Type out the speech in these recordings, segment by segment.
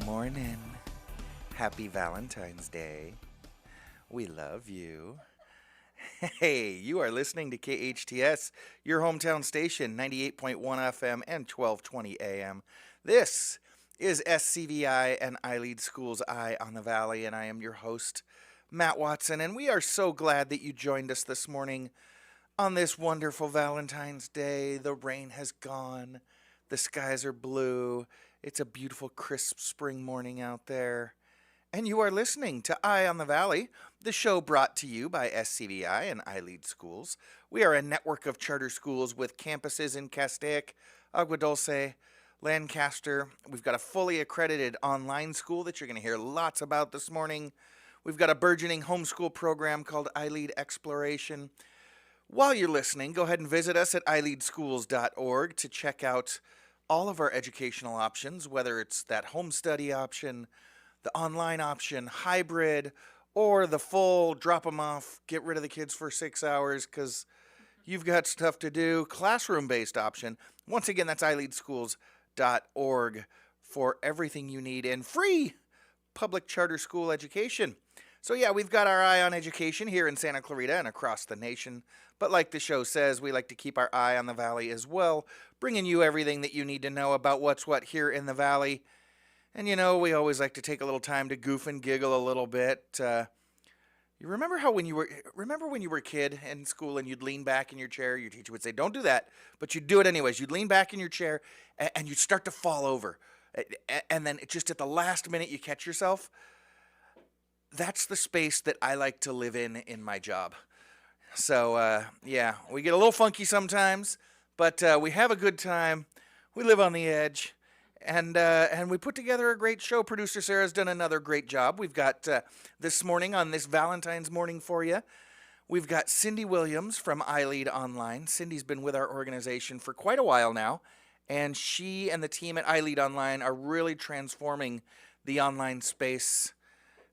morning. Happy Valentine's Day. We love you. Hey, you are listening to KHTS, your hometown station, 98.1 FM and 1220 AM. This is SCVi and iLead School's Eye on the Valley, and I am your host, Matt Watson, and we are so glad that you joined us this morning on this wonderful Valentine's Day. The rain has gone. The skies are blue. It's a beautiful, crisp spring morning out there. And you are listening to Eye on the Valley, the show brought to you by SCVi and iLead Schools. We are a network of charter schools with campuses in Castaic, Agua Dulce, Lancaster. We've got a fully accredited online school that you're going to hear lots about this morning. We've got a burgeoning homeschool program called iLead Exploration. While you're listening, go ahead and visit us at iLeadschools.org to check out all of our educational options, whether it's that home study option, the online option, hybrid, or the full drop them off, get rid of the kids for 6 hours because you've got stuff to do, classroom-based option. Once again, that's iLeadschools.org for everything you need in free public charter school education. So yeah, we've got our eye on education here in Santa Clarita and across the nation. But like the show says, we like to keep our eye on the valley as well, bringing you everything that you need to know about what's what here in the valley. And you know, we always like to take a little time to goof and giggle a little bit. You remember when you were a kid in school and you'd lean back in your chair, your teacher would say, "Don't do that," but you'd do it anyways. You'd lean back in your chair and you'd start to fall over. And then just at the last minute you catch yourself. That's the space that I like to live in my job. So, yeah, we get a little funky sometimes, but we have a good time. We live on the edge. And we put together a great show. Producer Sarah's done another great job. We've got this morning on this Valentine's morning for you, we've got Cindy Williams from iLead Online. Cindy's been with our organization for quite a while now, and she and the team at iLead Online are really transforming the online space,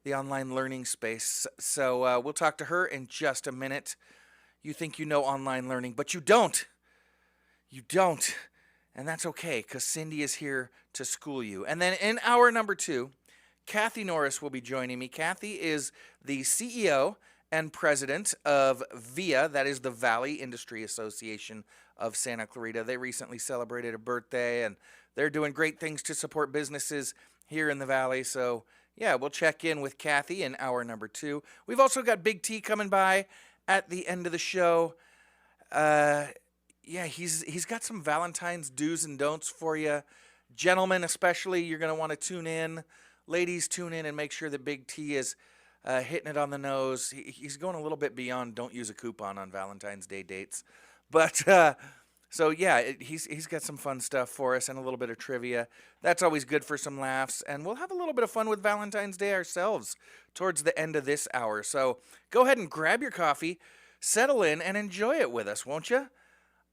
the online learning space. So we'll talk to her in just a minute. You think you know online learning, but you don't. You don't. And that's okay, because Cindy is here to school you. And then in hour number 2, Kathy Norris will be joining me. Kathy is the CEO and president of VIA, that is the Valley Industry Association of Santa Clarita. They recently celebrated a birthday, and they're doing great things to support businesses here in the Valley. So, yeah, we'll check in with Kathy in hour number 2. We've also got Big T coming by at the end of the show. Yeah, he's got some Valentine's do's and don'ts for you. Gentlemen especially, you're going to want to tune in. Ladies, tune in and make sure that Big T is hitting it on the nose. He's going a little bit beyond don't use a coupon on Valentine's Day dates. But, so yeah, he's got some fun stuff for us and a little bit of trivia. That's always good for some laughs. And we'll have a little bit of fun with Valentine's Day ourselves towards the end of this hour. So go ahead and grab your coffee, settle in, and enjoy it with us, won't you?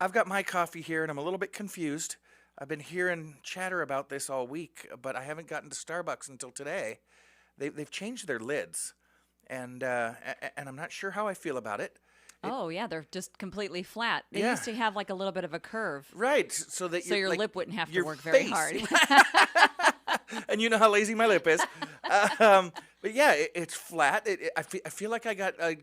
I've got my coffee here, and I'm a little bit confused. I've been hearing chatter about this all week, but I haven't gotten to Starbucks until today. They've changed their lids, and I'm not sure how I feel about it. Oh, yeah, they're just completely flat. They Yeah. used to have like a little bit of a curve. Right, so that So your like, lip wouldn't have to your work very face. hard. And you know how lazy my lip is. But yeah, it's flat. I feel like I got a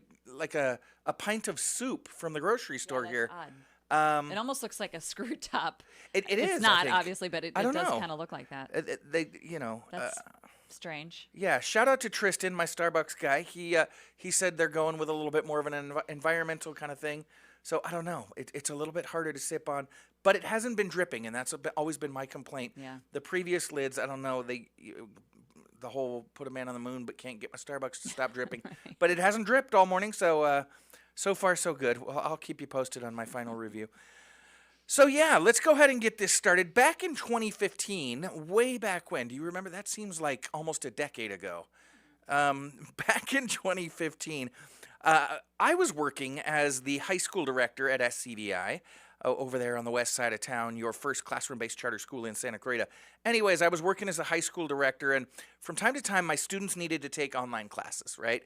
pint of soup from the grocery store That's here. odd. It almost looks like a screw top. It is. It's I not, think. obviously, but it I don't does know. kind of look like that. They, That's strange. yeah. Shout out to Tristan, my Starbucks guy. He said they're going with a little bit more of an environmental kind of thing. So I don't know. It's a little bit harder to sip on, but it hasn't been dripping, and that's always been my complaint. Yeah. The previous lids, I don't know. The whole put a man on the moon, but can't get my Starbucks to stop dripping. Right. But it hasn't dripped all morning, so so far so good. Well, I'll keep you posted on my final review. So yeah, let's go ahead and get this started. Back in 2015, way back when, do you remember? That seems like almost a decade ago. Back in 2015, I was working as the high school director at SCVi over there on the west side of town, your first classroom-based charter school in Santa Clarita. Anyways, I was working as a high school director, and from time to time, my students needed to take online classes, right?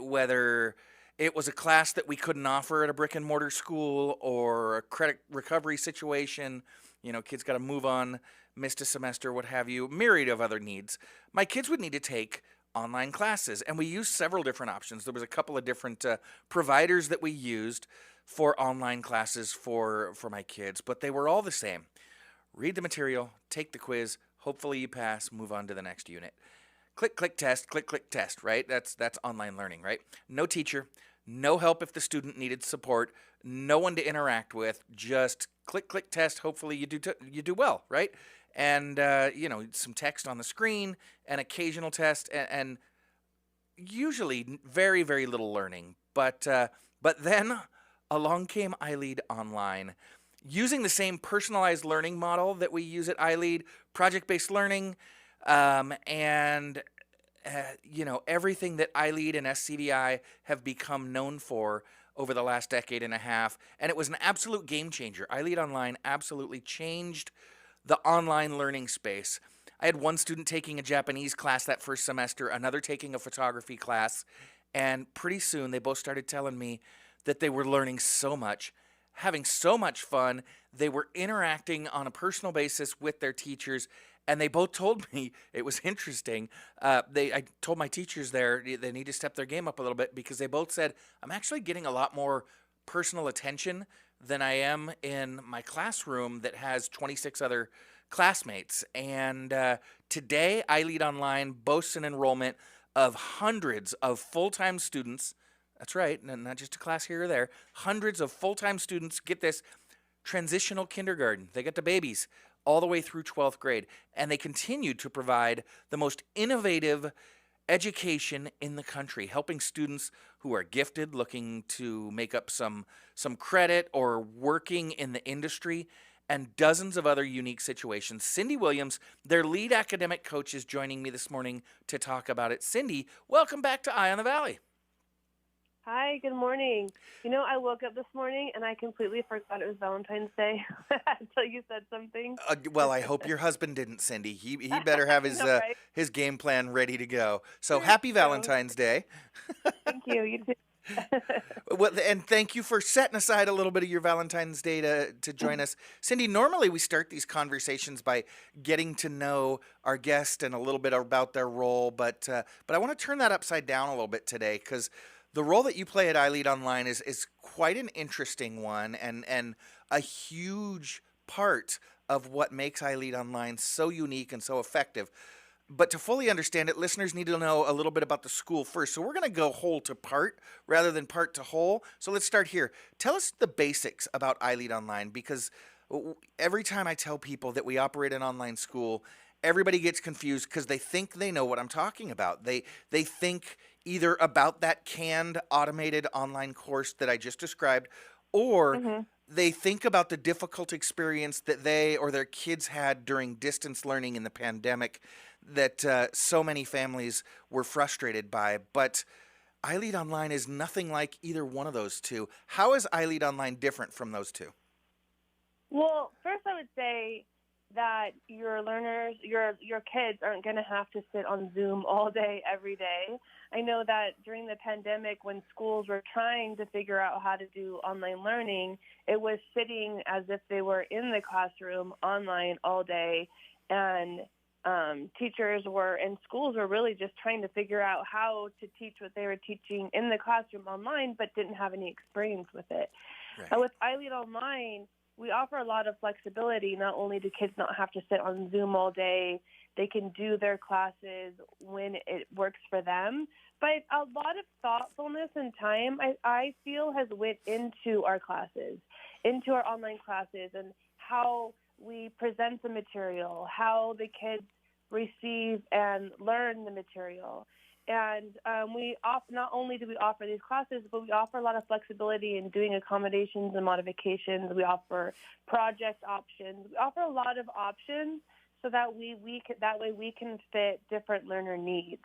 Whether it was a class that we couldn't offer at a brick-and-mortar school or a credit recovery situation, you know, kids got to move on missed a semester, what have you, myriad of other needs, my kids would need to take online classes. And we used several different options. There was a couple of different providers that we used for online classes for my kids, but they were all the same. Read the material, take the quiz, hopefully you pass, move on to the next unit. Click, click, test, right? That's online learning, right? No teacher, no help if the student needed support, no one to interact with, just click, click, test, hopefully you do well, right? And, some text on the screen, an occasional test, and usually very, very little learning. But then along came iLead Online. Using the same personalized learning model that we use at iLead, project-based learning, and everything that iLead and SCVi have become known for over the last decade and a half. And it was an absolute game changer. iLead Online absolutely changed the online learning space. I had one student taking a Japanese class that first semester, another taking a photography class, and pretty soon they both started telling me that they were learning so much, having so much fun. They were interacting on a personal basis with their teachers, and they both told me it was interesting. I told my teachers there they need to step their game up a little bit because they both said, I'm actually getting a lot more personal attention than I am in my classroom that has 26 other classmates. And today, iLead Online boasts an enrollment of hundreds of full-time students. That's right, not just a class here or there. Hundreds of full-time students, get this, transitional kindergarten. They got the babies all the way through 12th grade. And they continue to provide the most innovative education in the country, helping students who are gifted, looking to make up some credit, or working in the industry, and dozens of other unique situations. Cindy Williams, their lead academic coach, is joining me this morning to talk about it. Cindy, welcome back to Eye on the Valley. Hi, good morning. I woke up this morning and I completely forgot it was Valentine's Day until you said something. Well, I hope your husband didn't, Cindy. He better have his right? his game plan ready to go. So happy Valentine's Day. Thank you. You too. Well, and thank you for setting aside a little bit of your Valentine's Day to join us. Cindy, normally we start these conversations by getting to know our guest and a little bit about their role, but I want to turn that upside down a little bit today because the role that you play at iLead Online is quite an interesting one and a huge part of what makes iLead Online so unique and so effective. But to fully understand it, listeners need to know a little bit about the school first. So we're going to go whole to part rather than part to whole. So let's start here. Tell us the basics about iLead Online, because every time I tell people that we operate an online school, everybody gets confused because they think they know what I'm talking about. They think either about that canned automated online course that I just described, or they think about the difficult experience that they or their kids had during distance learning in the pandemic that so many families were frustrated by. But iLead Online is nothing like either one of those two. How is iLead Online different from those two? Well, first I would say that your learners, your kids aren't going to have to sit on Zoom all day, every day. I know that during the pandemic, when schools were trying to figure out how to do online learning, it was sitting as if they were in the classroom online all day, and teachers and schools were really just trying to figure out how to teach what they were teaching in the classroom online, but didn't have any experience with it. Right. With iLead Online, we offer a lot of flexibility. Not only do kids not have to sit on Zoom all day, they can do their classes when it works for them. But a lot of thoughtfulness and time, I feel, has went into our classes, into our online classes, and how we present the material, how the kids receive and learn the material. And not only do we offer these classes, but we offer a lot of flexibility in doing accommodations and modifications. We offer project options. We offer a lot of options so that way we can fit different learner needs.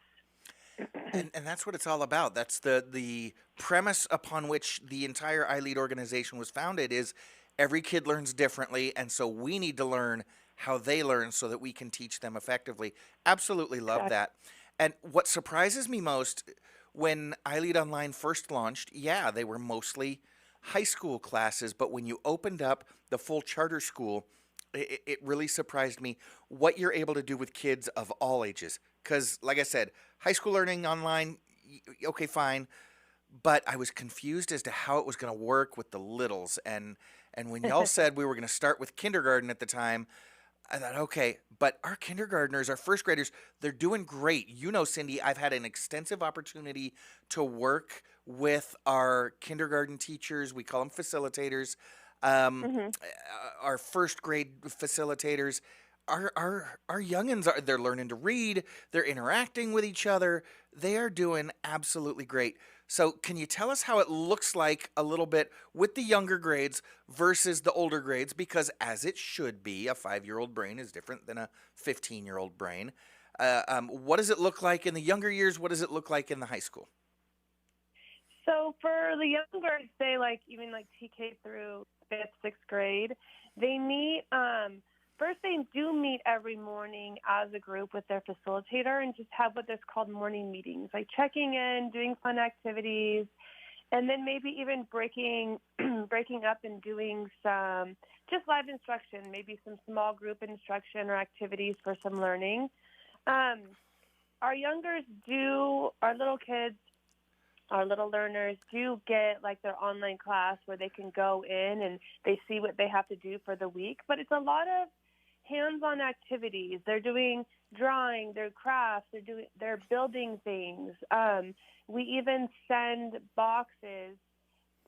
And that's what it's all about. That's the premise upon which the entire iLead organization was founded, is every kid learns differently, and so we need to learn how they learn so that we can teach them effectively. Absolutely love that. And what surprises me most, when iLead Online first launched, they were mostly high school classes, but when you opened up the full charter school, it really surprised me what you're able to do with kids of all ages. Because, like I said, high school learning online, okay, fine. But I was confused as to how it was going to work with the littles. And when y'all said we were going to start with kindergarten at the time, I thought, okay, but our kindergartners, our first graders, they're doing great. You know, Cindy, I've had an extensive opportunity to work with our kindergarten teachers. We call them facilitators. Um, Hmm. our first grade facilitators. Our youngins are they're learning to read. They're interacting with each other. They are doing absolutely great. So, can you tell us how it looks like a little bit with the younger grades versus the older grades? Because, as it should be, a 5-year-old brain is different than a 15-year-old brain. What does it look like in the younger years? What does it look like in the high school? So for the younger, say like even like TK through fifth, sixth grade, they meet. First, they do meet every morning as a group with their facilitator and just have what is called morning meetings, like checking in, doing fun activities, and then maybe even breaking breaking up and doing some just live instruction, maybe some small group instruction or activities for some learning. Um, our youngers do, our little kids, our little learners do get like their online class where they can go in and they see what they have to do for the week. But it's a lot of hands-on activities. They're doing drawing, their crafts, they're building things. We even send boxes.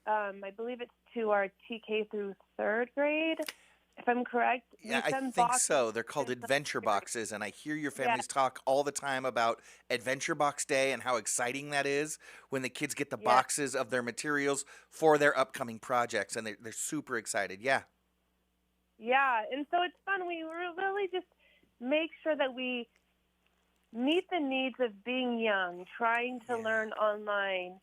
I believe it's to our TK through third grade, if I'm correct. Yeah, We I send think boxes. so. They're called adventure boxes, and I hear your Yeah, families talk all the time about Adventure Box Day and how exciting that is when the kids get the yeah. boxes of their materials for their upcoming projects, and they're super excited. Yeah. Yeah, and so it's fun. We really just make sure that we meet the needs of being young, trying to Yeah. learn online,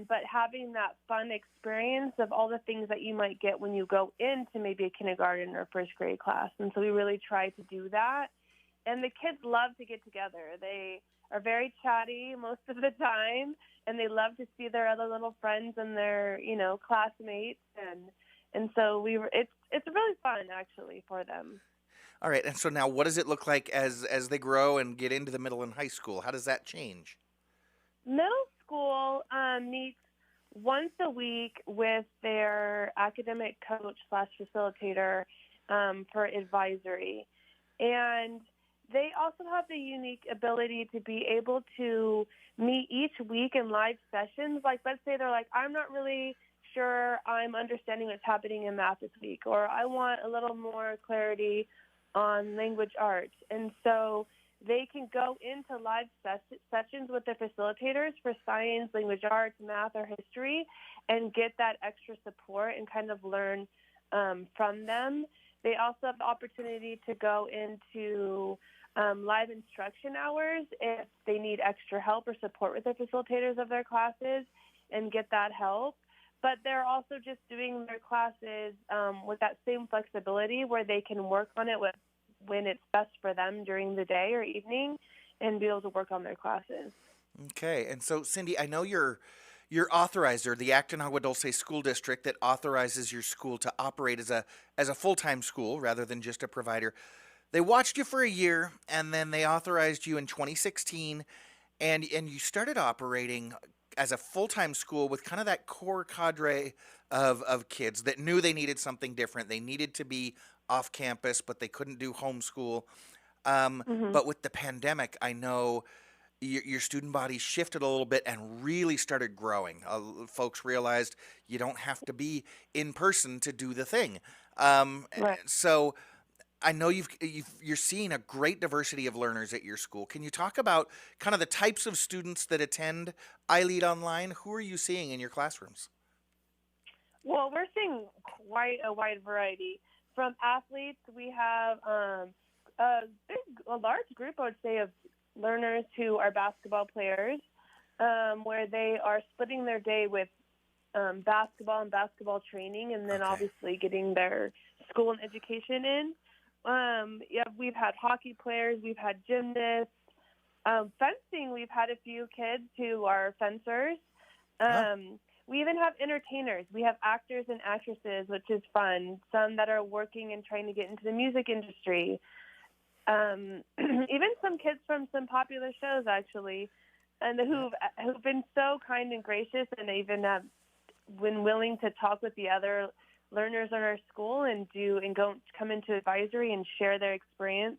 but having that fun experience of all the things that you might get when you go into maybe a kindergarten or first grade class. And so we really try to do that. And the kids love to get together. They are very chatty most of the time, and they love to see their other little friends and their, classmates. And so it's really fun actually for them. All right. And so now, what does it look like as they grow and get into the middle and high school? How does that change? Middle school meets once a week with their academic coach slash facilitator for advisory. And they also have the unique ability to be able to meet each week in live sessions. Like, let's say they're like, I'm not really sure I'm understanding what's happening in math this week, or I want a little more clarity on language arts. And so they can go into live sessions with the facilitators for science, language arts, math, or history and get that extra support and kind of learn from them. They also have the opportunity to go into live instruction hours if they need extra help or support with the facilitators of their classes and get that help. But they're also just doing their classes with that same flexibility where they can work on it when it's best for them during the day or evening and be able to work on their classes. Okay. And so, Cindy, I know you're authorizer, the Acton Agua Dulce School District that authorizes your school to operate as a full-time school rather than just a provider. They watched you for a year, and then they authorized you in 2016, and you started operating as a full-time school with kind of that core cadre of kids that knew they needed something different. They needed to be off campus, but they couldn't do homeschool. Hmm. But with the pandemic, I know your student body shifted a little bit and really started growing. Folks realized you don't have to be in person to do the thing. Right. So I know you're seeing a great diversity of learners at your school. Can you talk about kind of the types of students that attend iLead online? Who are you seeing in your classrooms? Well, we're seeing quite a wide variety. From athletes, we have a large group, I would say, of learners who are basketball players, where they are splitting their day with basketball and basketball training, and then Okay. obviously getting their school and education in. Yeah, we've had hockey players, we've had gymnasts, fencing. We've had a few kids who are fencers. Huh? Um, We even have entertainers. We have actors and actresses, which is fun. Some that are working and trying to get into the music industry. Even some kids from some popular shows, actually, and who've been so kind and gracious, and even have been willing to talk with the other learners in our school and come into advisory and share their experience.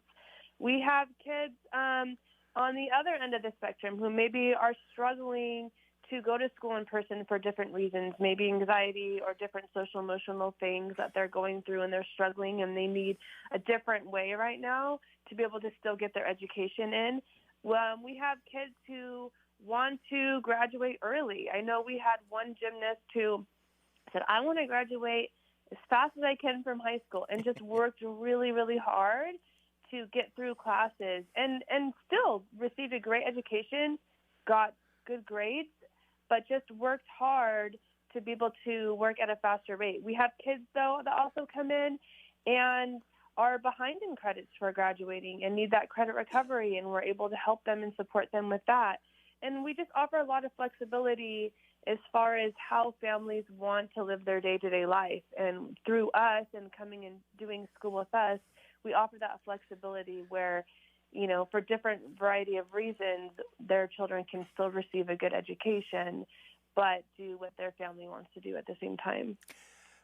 We have kids on the other end of the spectrum who maybe are struggling to go to school in person for different reasons, maybe anxiety or different social emotional things that they're going through, and they're struggling and they need a different way right now to be able to still get their education in. We have kids who want to graduate early. I know we had one gymnast who said, I want to graduate as fast as I can from high school, and just worked really, really hard to get through classes and still received a great education, got good grades, but just worked hard to be able to work at a faster rate. We have kids, though, that also come in and are behind in credits for graduating and need that credit recovery, and we're able to help them and support them with that. And we just offer a lot of flexibility as far as how families want to live their day-to-day life. And through us and coming and doing school with us, we offer that flexibility where, for different variety of reasons, their children can still receive a good education, but do what their family wants to do at the same time.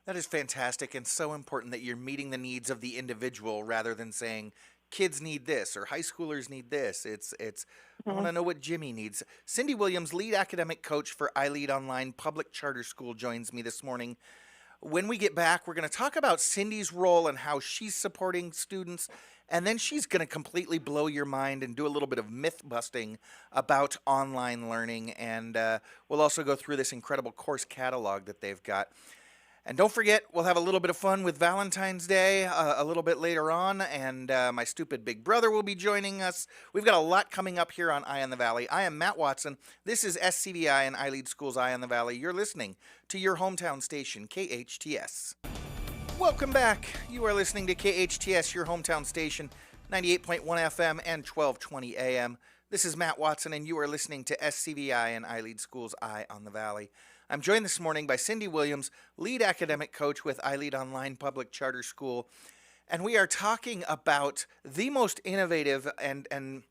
That is fantastic, and so important that you're meeting the needs of the individual rather than saying kids need this or high schoolers need this. I want to know what Jimmy needs. Cindy Williams, lead academic coach for iLead Online Public Charter School, joins me this morning. When we get back, we're going to talk about Cindy's role and how she's supporting students, and then she's going to completely blow your mind and do a little bit of myth busting about online learning, and we'll also go through this incredible course catalog that they've got. And don't forget, we'll have a little bit of fun with Valentine's Day a little bit later on, and my stupid big brother will be joining us. We've got a lot coming up here on Eye on the Valley. I am Matt Watson. This is SCVi and iLead Schools Eye on the Valley. You're listening to your hometown station, KHTS. Welcome back. You are listening to KHTS, your hometown station, 98.1 FM and 1220 AM. This is Matt Watson, and you are listening to SCVi and iLead Schools Eye on the Valley. I'm joined this morning by Cindy Williams, lead academic coach with iLead Online Public Charter School, and we are talking about the most innovative and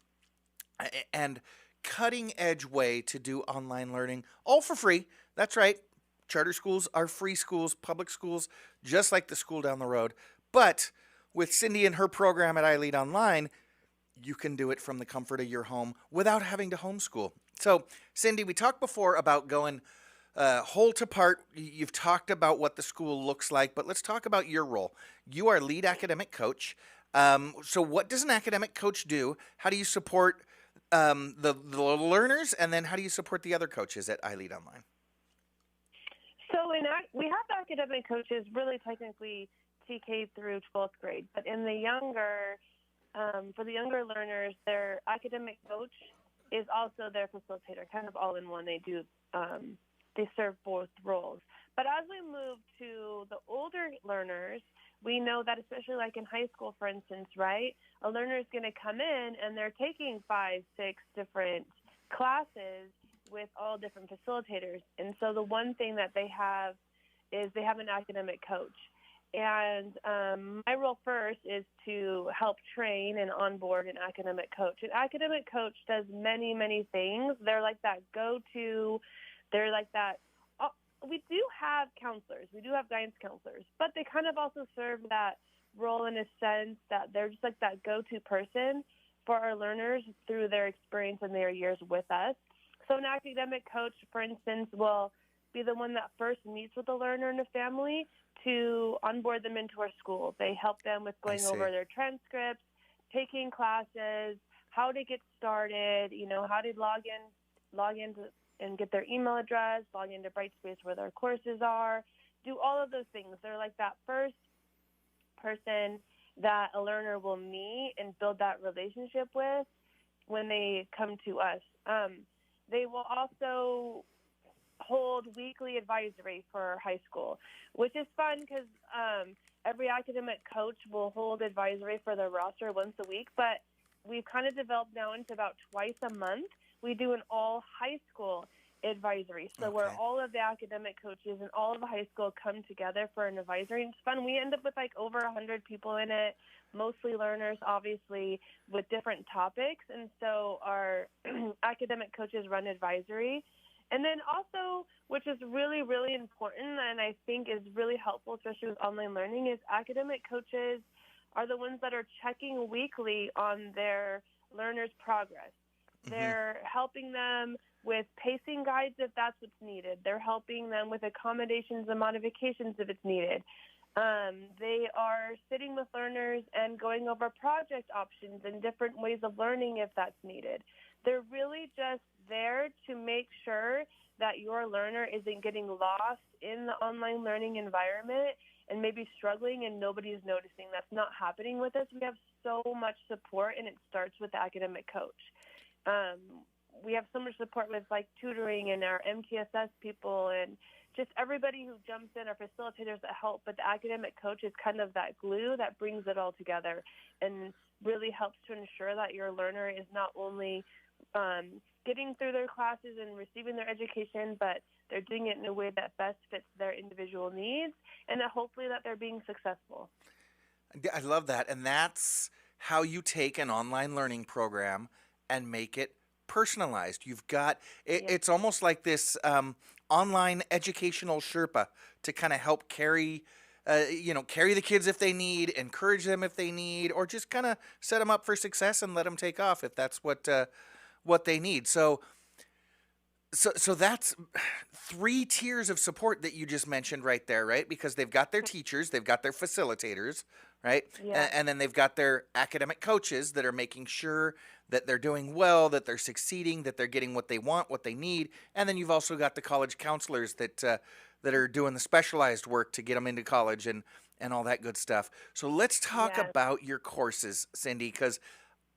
cutting-edge way to do online learning, all for free. That's right. Charter schools are free schools, public schools, just like the school down the road. But with Cindy and her program at iLead Online, you can do it from the comfort of your home without having to homeschool. So, Cindy, we talked before about going whole to part. You've talked about what the school looks like, but let's talk about your role. You are lead academic coach. So what does an academic coach do? How do you support the learners, and then how do you support the other coaches at iLead Online? So we have academic coaches really technically TK through 12th grade, but in the for the younger learners, their academic coach is also their facilitator, kind of all in one. They do they serve both roles. But as we move to the older learners, we know that especially like in high school, for instance, right, a learner is going to come in and they're taking 5, 6 different classes with all different facilitators. And so the one thing that they have is they have an academic coach. And my role first is to help train and onboard an academic coach. An academic coach does many, many things. They're like that go-to. They're like that. We do have counselors. We do have guidance counselors, but they kind of also serve that role in a sense that they're just like that go-to person for our learners through their experience and their years with us. So an academic coach, for instance, will be the one that first meets with the learner and the family to onboard them into our school. They help them with going over their transcripts, taking classes, how to get started, how to log in and get their email address, log into Brightspace where their courses are, do all of those things. They're like that first person that a learner will meet and build that relationship with when they come to us. They will also hold weekly advisory for high school, which is fun because every academic coach will hold advisory for their roster once a week, but we've kind of developed now into about twice a month. We do an all high school advisory. So where all of the academic coaches and all of the high school come together for an advisory. And it's fun. We end up with like over 100 people in it, mostly learners, obviously, with different topics. And so our academic coaches run advisory. And then also, which is really, really important and I think is really helpful, especially with online learning, is academic coaches are the ones that are checking weekly on their learners' progress. They're helping them with pacing guides if that's what's needed. They're helping them with accommodations and modifications if it's needed. They are sitting with learners and going over project options and different ways of learning if that's needed. They're really just there to make sure that your learner isn't getting lost in the online learning environment and maybe struggling and nobody's noticing. That's not happening with us. We have so much support, and it starts with the academic coach. We have so much support with like tutoring and our MTSS people and just everybody who jumps in, our facilitators that help, but the academic coach is kind of that glue that brings it all together and really helps to ensure that your learner is not only getting through their classes and receiving their education, but they're doing it in a way that best fits their individual needs and that hopefully that they're being successful. I love that. And that's how you take an online learning program and make it personalized. You've got it's almost like this online educational Sherpa to kind of help carry the kids if they need, encourage them if they need, or just kind of set them up for success and let them take off if that's what they need. So that's 3 tiers of support that you just mentioned right there, right? Because they've got their teachers, they've got their facilitators, right? Yeah. And then they've got their academic coaches that are making sure that they're doing well, that they're succeeding, that they're getting what they want, what they need. And then you've also got the college counselors that are doing the specialized work to get them into college and all that good stuff. So let's talk about your courses, Cindy, because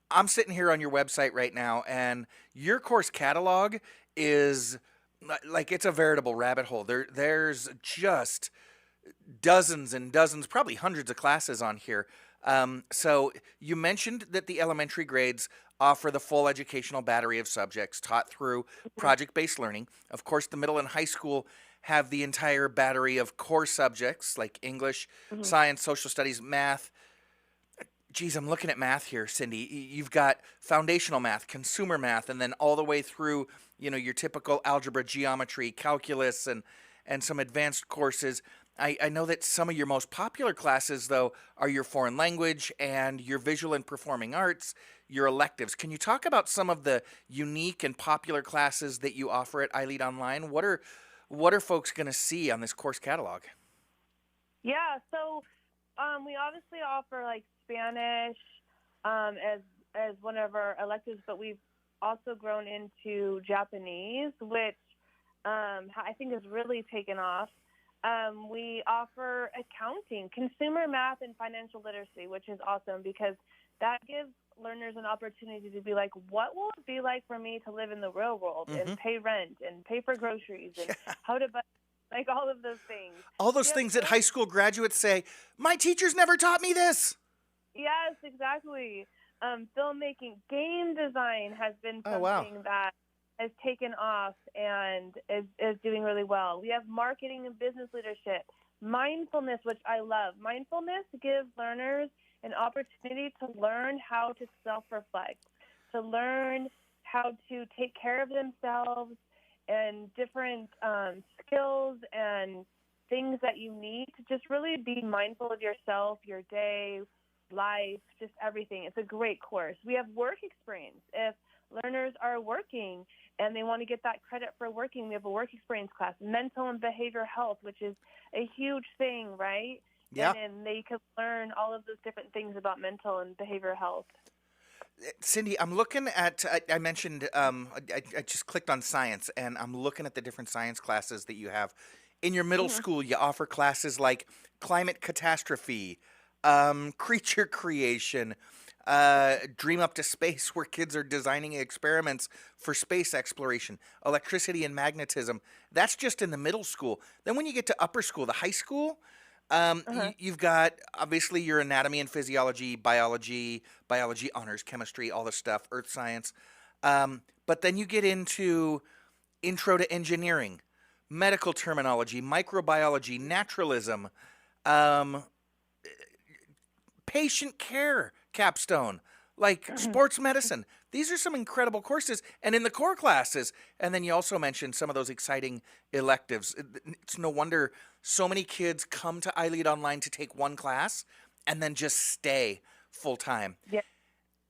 I'm sitting here on your website right now, and your course catalog is like it's a veritable rabbit hole. There's just dozens and dozens, probably hundreds of classes on here. So you mentioned that the elementary grades offer the full educational battery of subjects taught through project-based learning. Of course, the middle and high school have the entire battery of core subjects like English, science, social studies, math. Geez, I'm looking at math here, Cindy. You've got foundational math, consumer math, and then all the way through, your typical algebra, geometry, calculus, and some advanced courses. I know that some of your most popular classes, though, are your foreign language and your visual and performing arts, your electives. Can you talk about some of the unique and popular classes that you offer at iLead Online? What are folks going to see on this course catalog? Yeah, so we obviously offer like Spanish as one of our electives, but we've also grown into Japanese, which I think has really taken off. We offer accounting, consumer math, and financial literacy, which is awesome because that gives learners an opportunity to be like, what will it be like for me to live in the real world and pay rent and pay for groceries and how to buy, like all of those things. All those things that high school graduates say, my teachers never taught me this. Yes, exactly. Filmmaking, game design has been something that has taken off and is doing really well. We have marketing and business leadership, mindfulness, which I love. Mindfulness gives learners an opportunity to learn how to self-reflect, to learn how to take care of themselves and different skills and things that you need to just really be mindful of yourself, your day, life, just everything. It's a great course. We have work experience. If learners are working and they want to get that credit for working, we have a work experience class. Mental and behavioral health, which is a huge thing, right? Yeah. And they can learn all of those different things about mental and behavioral health. Cindy, I'm looking at, I mentioned, I just clicked on science, and I'm looking at the different science classes that you have. In your middle school, you offer classes like climate catastrophe, creature creation, Dream Up to Space, where kids are designing experiments for space exploration, electricity and magnetism. That's just in the middle school. Then when you get to upper school, the high school, you've got, obviously, your anatomy and physiology, biology honors, chemistry, all this stuff, earth science. But then you get into intro to engineering, medical terminology, microbiology, naturalism, um, patient care capstone, like sports medicine. These are some incredible courses, and in the core classes. And then you also mentioned some of those exciting electives. It's no wonder so many kids come to iLead Online to take one class and then just stay full time. Yeah.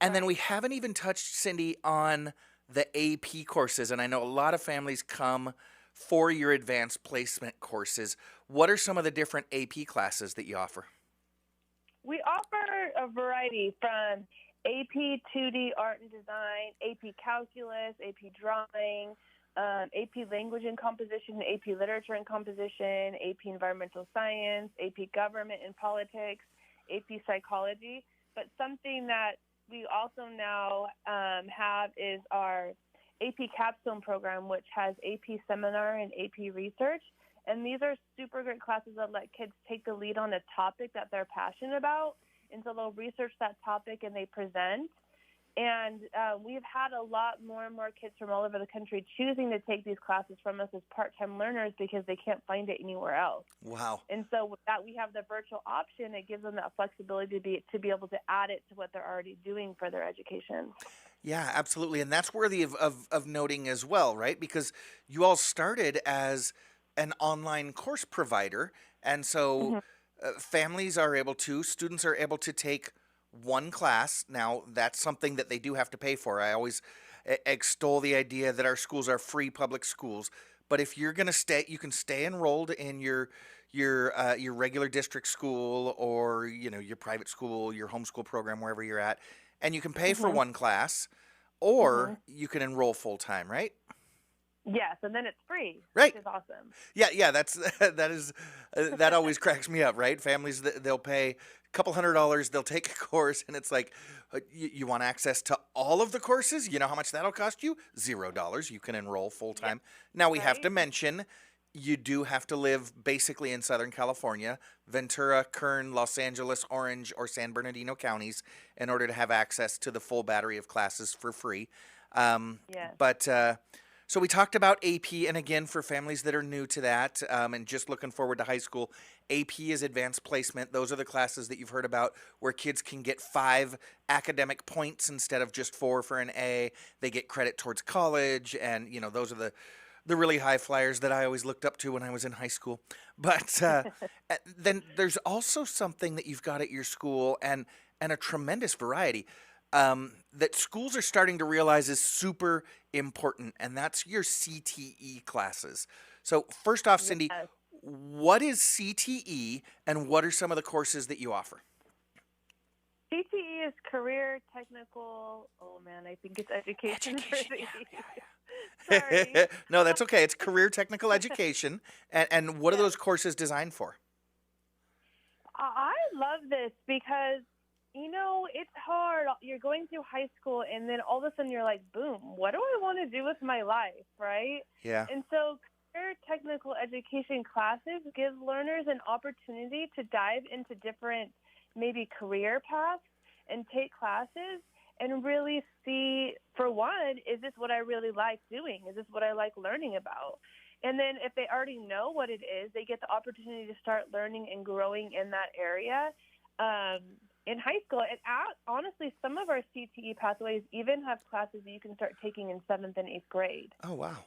And then we haven't even touched, Cindy, on the AP courses. And I know a lot of families come for your advanced placement courses. What are some of the different AP classes that you offer? We offer a variety from AP 2D art and design, AP calculus, AP drawing, AP language and composition, AP literature and composition, AP environmental science, AP government and politics, AP psychology. But something that we also now have is our AP capstone program, which has AP seminar and AP research. And these are super great classes that let kids take the lead on a topic that they're passionate about. And so they'll research that topic and they present. And we've had a lot more and more kids from all over the country choosing to take these classes from us as part-time learners because they can't find it anywhere else. Wow. And so with that, we have the virtual option. It gives them that flexibility to be able to add it to what they're already doing for their education. Yeah, absolutely. And that's worthy of noting as well, right? Because you all started as an online course provider. And so families are able to, students are able to take one class. Now, that's something that they do have to pay for. I always extol the idea that our schools are free public schools. But if you're going to stay, you can stay enrolled in your regular district school or, your private school, your homeschool program, wherever you're at, and you can pay for one class, or you can enroll full time, right? Yes, and then it's free, right? Which is awesome. Yeah, that always cracks me up, right? Families, they'll pay a couple $100, they'll take a course, and it's like, you want access to all of the courses? You know how much that'll cost you? $0. You can enroll full time. Now we have to mention, you do have to live basically in Southern California, Ventura, Kern, Los Angeles, Orange, or San Bernardino counties in order to have access to the full battery of classes for free. But so we talked about AP, and again, for families that are new to that and just looking forward to high school, AP is advanced placement. Those are the classes that you've heard about where kids can get 5 academic points instead of just 4 for an A. They get credit towards college, and those are the really high flyers that I always looked up to when I was in high school. But then there's also something that you've got at your school, and a tremendous variety that schools are starting to realize is super important, and that's your CTE classes. So first off, Cindy, what is CTE, and what are some of the courses that you offer? CTE is career technical. Oh man, I think it's education. Sorry. No, that's okay. It's career technical education. And what are those courses designed for? I love this because, it's hard. You're going through high school and then all of a sudden you're like, boom, what do I want to do with my life, right? Yeah. And so career technical education classes give learners an opportunity to dive into different maybe career paths and take classes and really see, for one, is this what I really like doing? Is this what I like learning about? And then if they already know what it is, they get the opportunity to start learning and growing in that area in high school. And honestly, some of our CTE pathways even have classes that you can start taking in 7th and 8th grade. Oh, wow.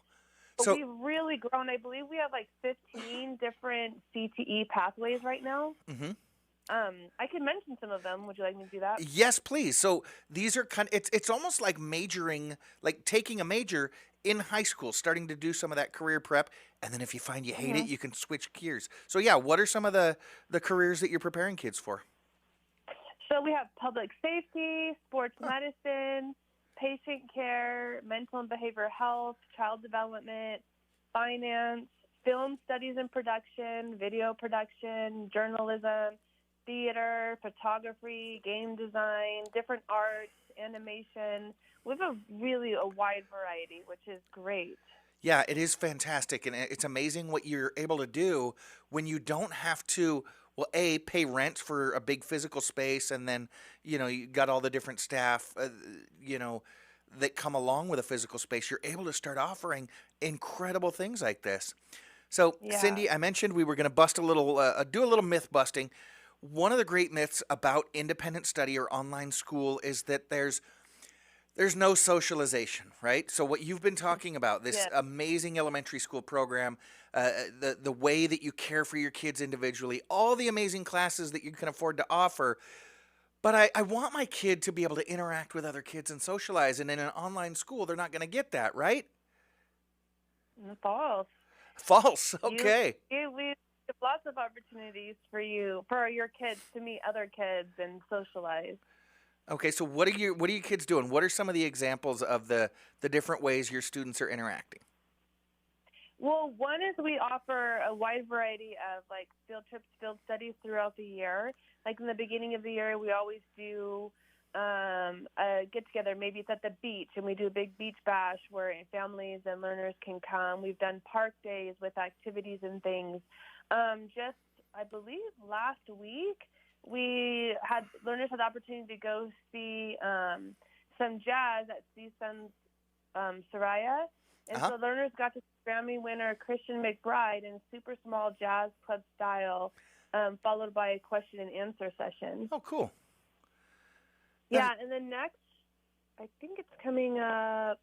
So we've really grown. I believe we have like 15 different CTE pathways right now. Mm-hmm. I can mention some of them. Would you like me to do that? Yes, please. So these are it's almost like majoring, like taking a major in high school, starting to do some of that career prep. And then if you find you hate it, you can switch gears. So yeah, what are some of the careers that you're preparing kids for? So we have public safety, sports medicine, patient care, mental and behavioral health, child development, finance, film studies and production, video production, journalism, theater, photography, game design, different arts, animation. We have a wide variety, which is great. Yeah, it is fantastic, and it's amazing what you're able to do when you don't have to, well, A, pay rent for a big physical space, and then, you got all the different staff, that come along with a physical space, you're able to start offering incredible things like this. So, Yeah. Cindy, I mentioned we were going to bust a little, do a little myth busting. One of the great myths about independent study or online school is that there's no socialization, right? So what you've been talking about, this Yes. amazing elementary school program, the way that you care for your kids individually, all the amazing classes that you can afford to offer. But I want my kid to be able to interact with other kids and socialize. And in an online school, they're not going to get that, right? False. False. Okay. We have lots of opportunities for your kids to meet other kids and socialize. Okay, so what are your kids doing? What are some of the examples of the different ways your students are interacting? Well, one is we offer a wide variety of like field trips, field studies throughout the year. Like in the beginning of the year, we always do a get together. Maybe it's at the beach, and we do a big beach bash where families and learners can come. We've done park days with activities and things. Just I believe last week, learners had the opportunity to go see some jazz at CSUN's Soraya. And so learners got to see Grammy winner Christian McBride in super small jazz club style, followed by a question and answer session. Oh, cool. Yeah, and then next, I think it's coming up,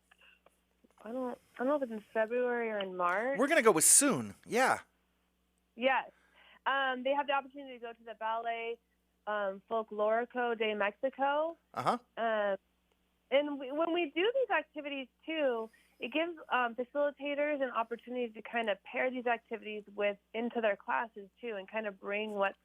I don't know if it's in February or in March. We're going to go with soon. Yeah. Yes. They have the opportunity to go to the Ballet Folklorico de Mexico. And when we do these activities, too, it gives facilitators an opportunity to kind of pair these activities into their classes, too, and kind of bring what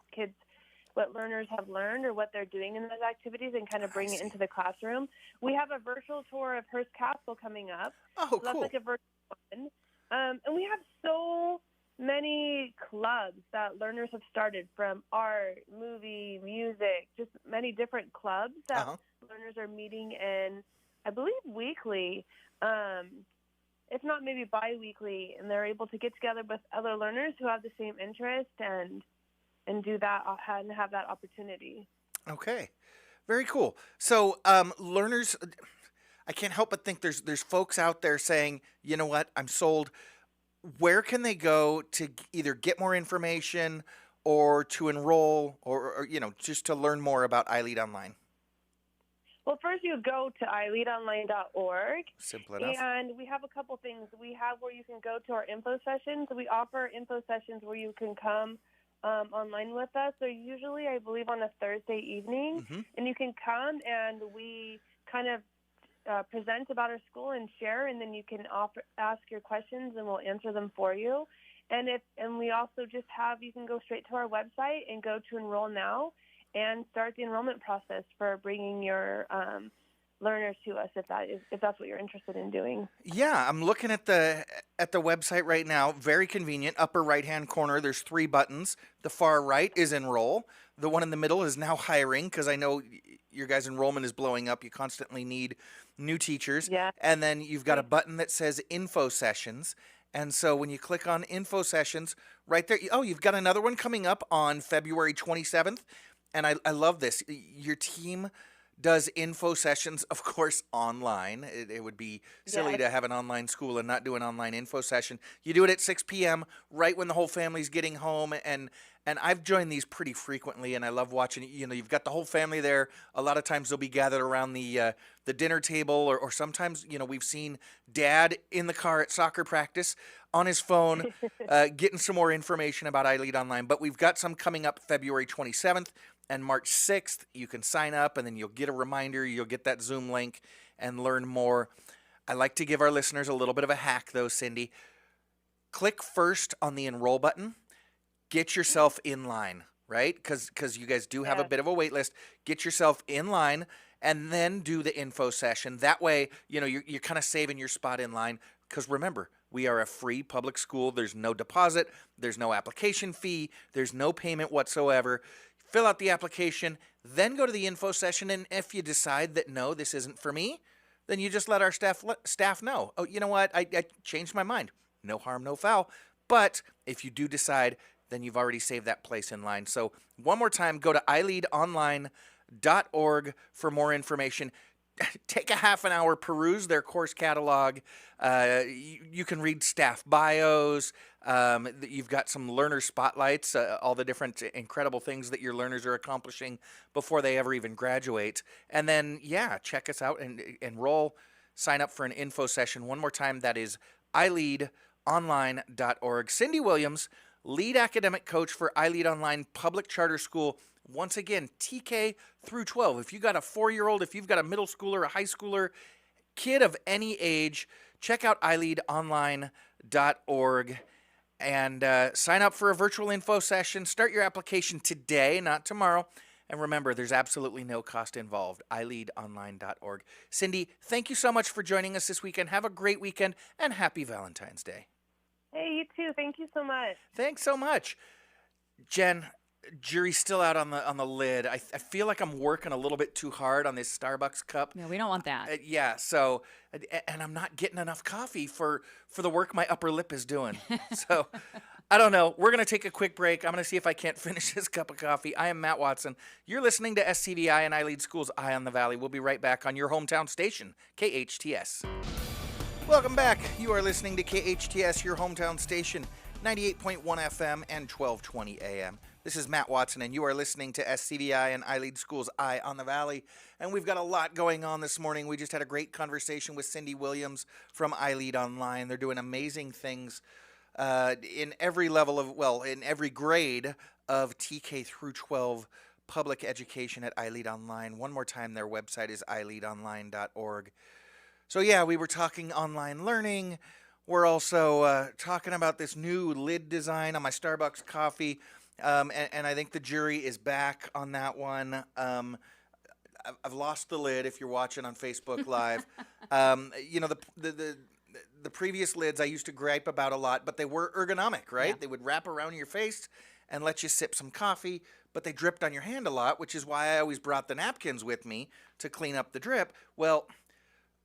learners have learned or what they're doing in those activities and kind of bring it into the classroom. We have a virtual tour of Hearst Castle coming up. Oh, so cool. That's like a virtual one. And we have so many clubs that learners have started, from art, movie, music, just many different clubs that learners are meeting in, I believe, weekly, if not maybe bi-weekly, and they're able to get together with other learners who have the same interest and do that and have that opportunity. Okay. Very cool. So learners, I can't help but think there's folks out there saying, you know what, I'm sold. Where can they go to either get more information or to enroll or just to learn more about iLead Online? Well, first you go to iLeadOnline.org. Simple enough. And we have a couple things. We have where you can go to our info sessions. We offer info sessions where you can come online with us. They're usually, I believe, on a Thursday evening. And you can come and we kind of present about our school and share, and then you can ask your questions and we'll answer them for you. And we also just you can go straight to our website and go to Enroll Now and start the enrollment process for bringing your learners to us if that's what you're interested in doing. Yeah, I'm looking at the website right now. Very convenient. Upper right-hand corner, there's 3 buttons. The far right is enroll. The one in the middle is now hiring, because I know your guys' enrollment is blowing up. You constantly need new teachers. Yeah. And then you've got a button that says info sessions. And so when you click on info sessions, right there, you've got another one coming up on February 27th. And I love this. Your team does info sessions, of course, online. It would be silly to have an online school and not do an online info session. You do it at 6 p.m., right when the whole family's getting home. And I've joined these pretty frequently, and I love watching. You've got the whole family there. A lot of times they'll be gathered around the dinner table, or sometimes, we've seen Dad in the car at soccer practice on his phone getting some more information about iLead Online. But we've got some coming up February 27th. And March 6th, you can sign up, and then you'll get a reminder. You'll get that Zoom link and learn more. I like to give our listeners a little bit of a hack, though, Cindy. Click first on the enroll button. Get yourself in line, right? Because you guys do have a bit of a wait list. Get yourself in line, and then do the info session. That way, you're kind of saving your spot in line. Because remember, we are a free public school. There's no deposit. There's no application fee. There's no payment whatsoever. Fill out the application, then go to the info session, and if you decide that, no, this isn't for me, then you just let our staff know. Oh, you know what? I changed my mind. No harm, no foul. But if you do decide, then you've already saved that place in line. So one more time, go to iLeadOnline.org for more information. take a half an hour, peruse their course catalog. You can read staff bios. You've got some learner spotlights, all the different incredible things that your learners are accomplishing before they ever even graduate. And then, check us out and enroll, sign up for an info session. One more time, that is iLeadOnline.org. Cindy Williams, lead academic coach for iLead Online Public Charter School. Once again, TK through 12. If you got a 4-year-old, if you've got a middle schooler, a high schooler, kid of any age, check out iLeadOnline.org and sign up for a virtual info session. Start your application today, not tomorrow. And remember, there's absolutely no cost involved. iLeadOnline.org. Cindy, thank you so much for joining us this weekend. Have a great weekend and happy Valentine's Day. Hey, you too. Thank you so much. Thanks so much. Jen, jury's still out on the lid. I feel like I'm working a little bit too hard on this Starbucks cup. Yeah, we don't want that. So, and I'm not getting enough coffee for the work my upper lip is doing. So, I don't know. We're going to take a quick break. I'm going to see if I can't finish this cup of coffee. I am Matt Watson. You're listening to SCVi and iLead School's Eye on the Valley. We'll be right back on your hometown station, KHTS. Welcome back. You are listening to KHTS, your hometown station, 98.1 FM and 1220 AM. This is Matt Watson, and you are listening to SCVi and iLead School's Eye on the Valley. And we've got a lot going on this morning. We just had a great conversation with Cindy Williams from iLead Online. They're doing amazing things in every level in every grade of TK through 12 public education at iLead Online. One more time, their website is iLeadOnline.org. So, we were talking online learning. We're also talking about this new lid design on my Starbucks coffee. And I think the jury is back on that one. I've lost the lid if you're watching on Facebook Live. The previous lids I used to gripe about a lot, but they were ergonomic, right? Yeah. They would wrap around your face and let you sip some coffee, but they dripped on your hand a lot, which is why I always brought the napkins with me to clean up the drip. Well,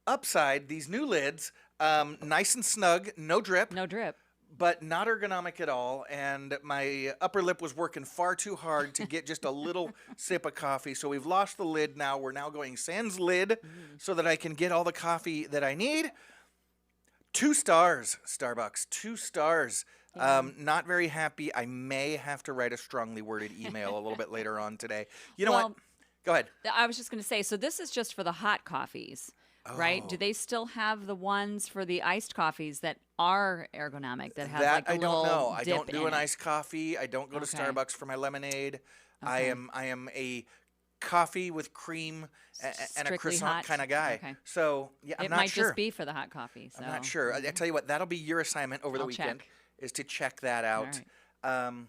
upside, these new lids, nice and snug, no drip. No drip. But not ergonomic at all, and my upper lip was working far too hard to get just a little sip of coffee. So we've lost the lid now. We're now going sans lid so that I can get all the coffee that I need. 2 stars, Starbucks, 2 stars. Not very happy. I may have to write a strongly worded email a little bit later on today. You know what? Go ahead. I was just going to say, so this is just for the hot coffees. Right? Do they still have the ones for the iced coffees that are ergonomic, that have like a little I don't know. I dip don't do in an it? iced coffee. I don't go to Starbucks for my lemonade. Okay. I am a coffee with cream and a Strictly croissant hot? kind of guy. Okay. So, I'm It not might sure. just be for the hot coffee. So. I'm not sure. I tell you what, that'll be your assignment over the I'll weekend check. is to check that out. All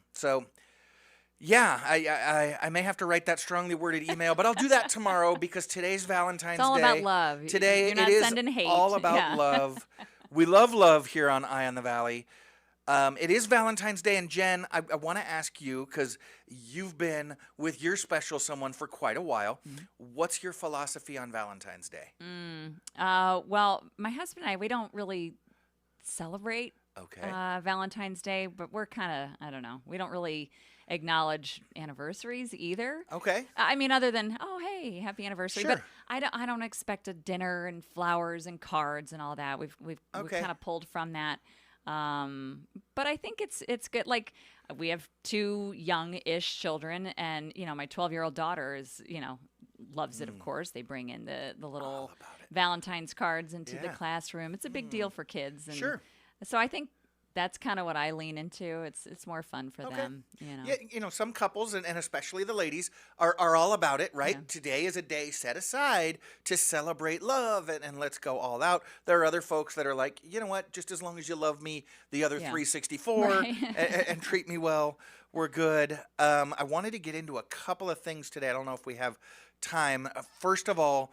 I may have to write that strongly worded email, but I'll do that tomorrow because today's Valentine's Day. It's all about love. Today You're not it is sending hate. all about Yeah. love. We love love here on Eye on the Valley. It is Valentine's Day, and Jen, I want to ask you, because you've been with your special someone for quite a while. What's your philosophy on Valentine's Day? Well, my husband and I, we don't really celebrate Okay. Valentine's Day, but we're kind of, I don't know, we don't really acknowledge anniversaries either. Okay. I mean, other than, oh, hey, happy anniversary. Sure. But I don't expect a dinner and flowers and cards and all that. We've Okay. kind of pulled from that. But I think it's good. Like, we have 2 young-ish children, and my 12-year-old daughter is, loves it. Of course, they bring in the little Valentine's cards into the classroom. It's a big deal for kids. And Sure. So I think that's kind of what I lean into. It's more fun for them. Yeah, some couples, and especially the ladies, are all about it, right? Yeah. Today is a day set aside to celebrate love, and let's go all out. There are other folks that are like, you know what, just as long as you love me the other 364 Right. and treat me well, we're good. I wanted to get into a couple of things today. I don't know if we have time. First of all,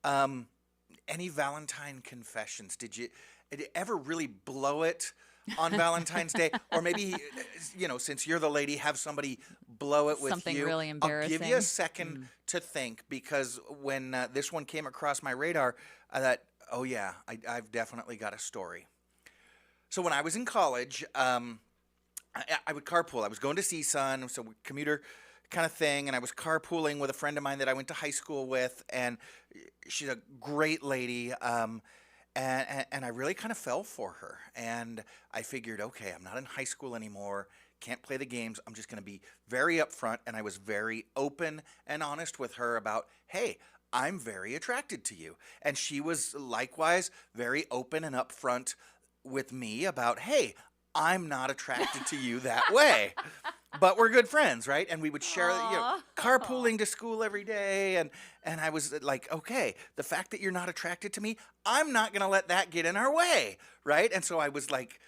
any Valentine confessions? Did you ever really blow it on Valentine's Day? Or maybe, since you're the lady, have somebody blow it with Something you. really I'll give you a embarrassing. second to think, because when this one came across my radar, I thought, oh yeah, I've definitely got a story. So when I was in college, I would carpool. I was going to CSUN, so commuter kind of thing, and I was carpooling with a friend of mine that I went to high school with, and she's a great lady, and I really kind of fell for her, and I figured, okay, I'm not in high school anymore, can't play the games, I'm just going to be very upfront, and I was very open and honest with her about, hey, I'm very attracted to you, and she was likewise very open and upfront with me about, hey, I'm not attracted to you that way. But we're good friends, right? And we would share, carpooling to school every day. And I was like, okay, the fact that you're not attracted to me, I'm not going to let that get in our way, right? And so I was like,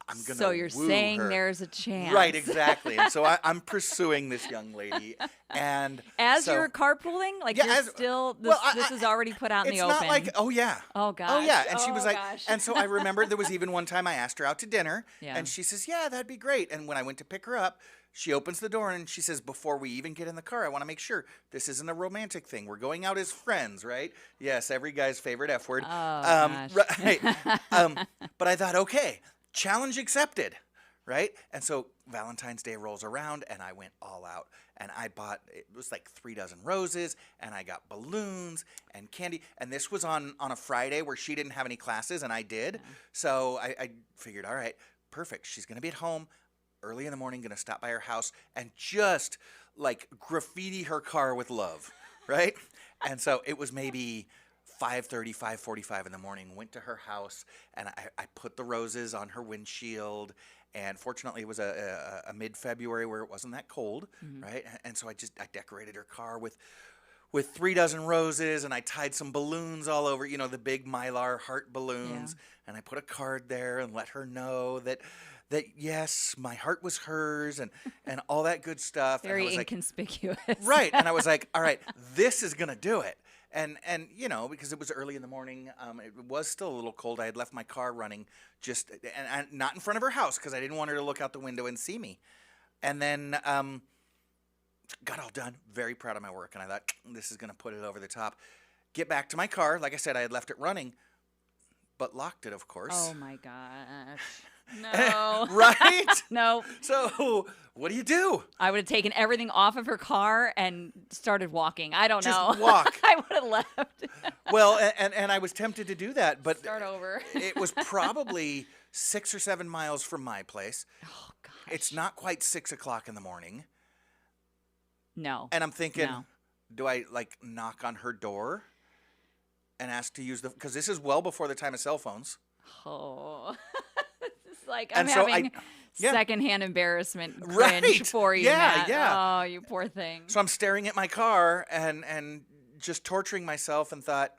I'm going to So you're woo saying her. there's a chance. Right, exactly. And so I'm pursuing this young lady. And As so, you're carpooling, like Yeah, you're as- still, this, well, this is already put out in it's the not open. like, oh, yeah. Oh, gosh. Oh, yeah. And she was Oh, like, gosh. and so I remember there was even one time I asked her out to dinner, Yeah. and she says, yeah, that'd be great. And when I went to pick her up, she opens the door and she says, before we even get in the car, I want to make sure this isn't a romantic thing. We're going out as friends, right? Yes, every guy's favorite F word. Oh, gosh. Right. But I thought, okay, challenge accepted, right? And so Valentine's Day rolls around and I went all out. And I bought, it was like 3 dozen roses, and I got balloons and candy. And this was on a Friday where she didn't have any classes, and I did. Yeah. So I figured, all right, perfect. She's going to be at home early in the morning, going to stop by her house and just like graffiti her car with love, right? And so it was maybe 5:30, 5:45 in the morning, went to her house, and I put the roses on her windshield. And fortunately, it was a mid-February where it wasn't that cold, right? And so I decorated her car with 3 dozen roses, and I tied some balloons all over, the big Mylar heart balloons. And I put a card there and let her know that yes, my heart was hers, and all that good stuff. And I Very was like, inconspicuous. right. And I was like, all right, this is going to do it. And because it was early in the morning, it was still a little cold. I had left my car running and not in front of her house because I didn't want her to look out the window and see me. And then got all done, very proud of my work. And I thought, this is going to put it over the top. Get back to my car. Like I said, I had left it running, but locked it, of course. Oh, my gosh. No. Right? No. So what do? I would have taken everything off of her car and started walking. I don't know. Just walk. I would have left. Well, and I was tempted to do that, but Start over. it was probably 6 or 7 miles from my place. Oh, gosh. It's not quite 6 o'clock in the morning. No. And I'm thinking, No. do I knock on her door and ask to use because this is well before the time of cell phones. Oh. It's like I'm And so having yeah. secondhand embarrassment cringe Right. for you, Yeah, Matt. yeah. Oh, you poor thing. So I'm staring at my car and just torturing myself and thought,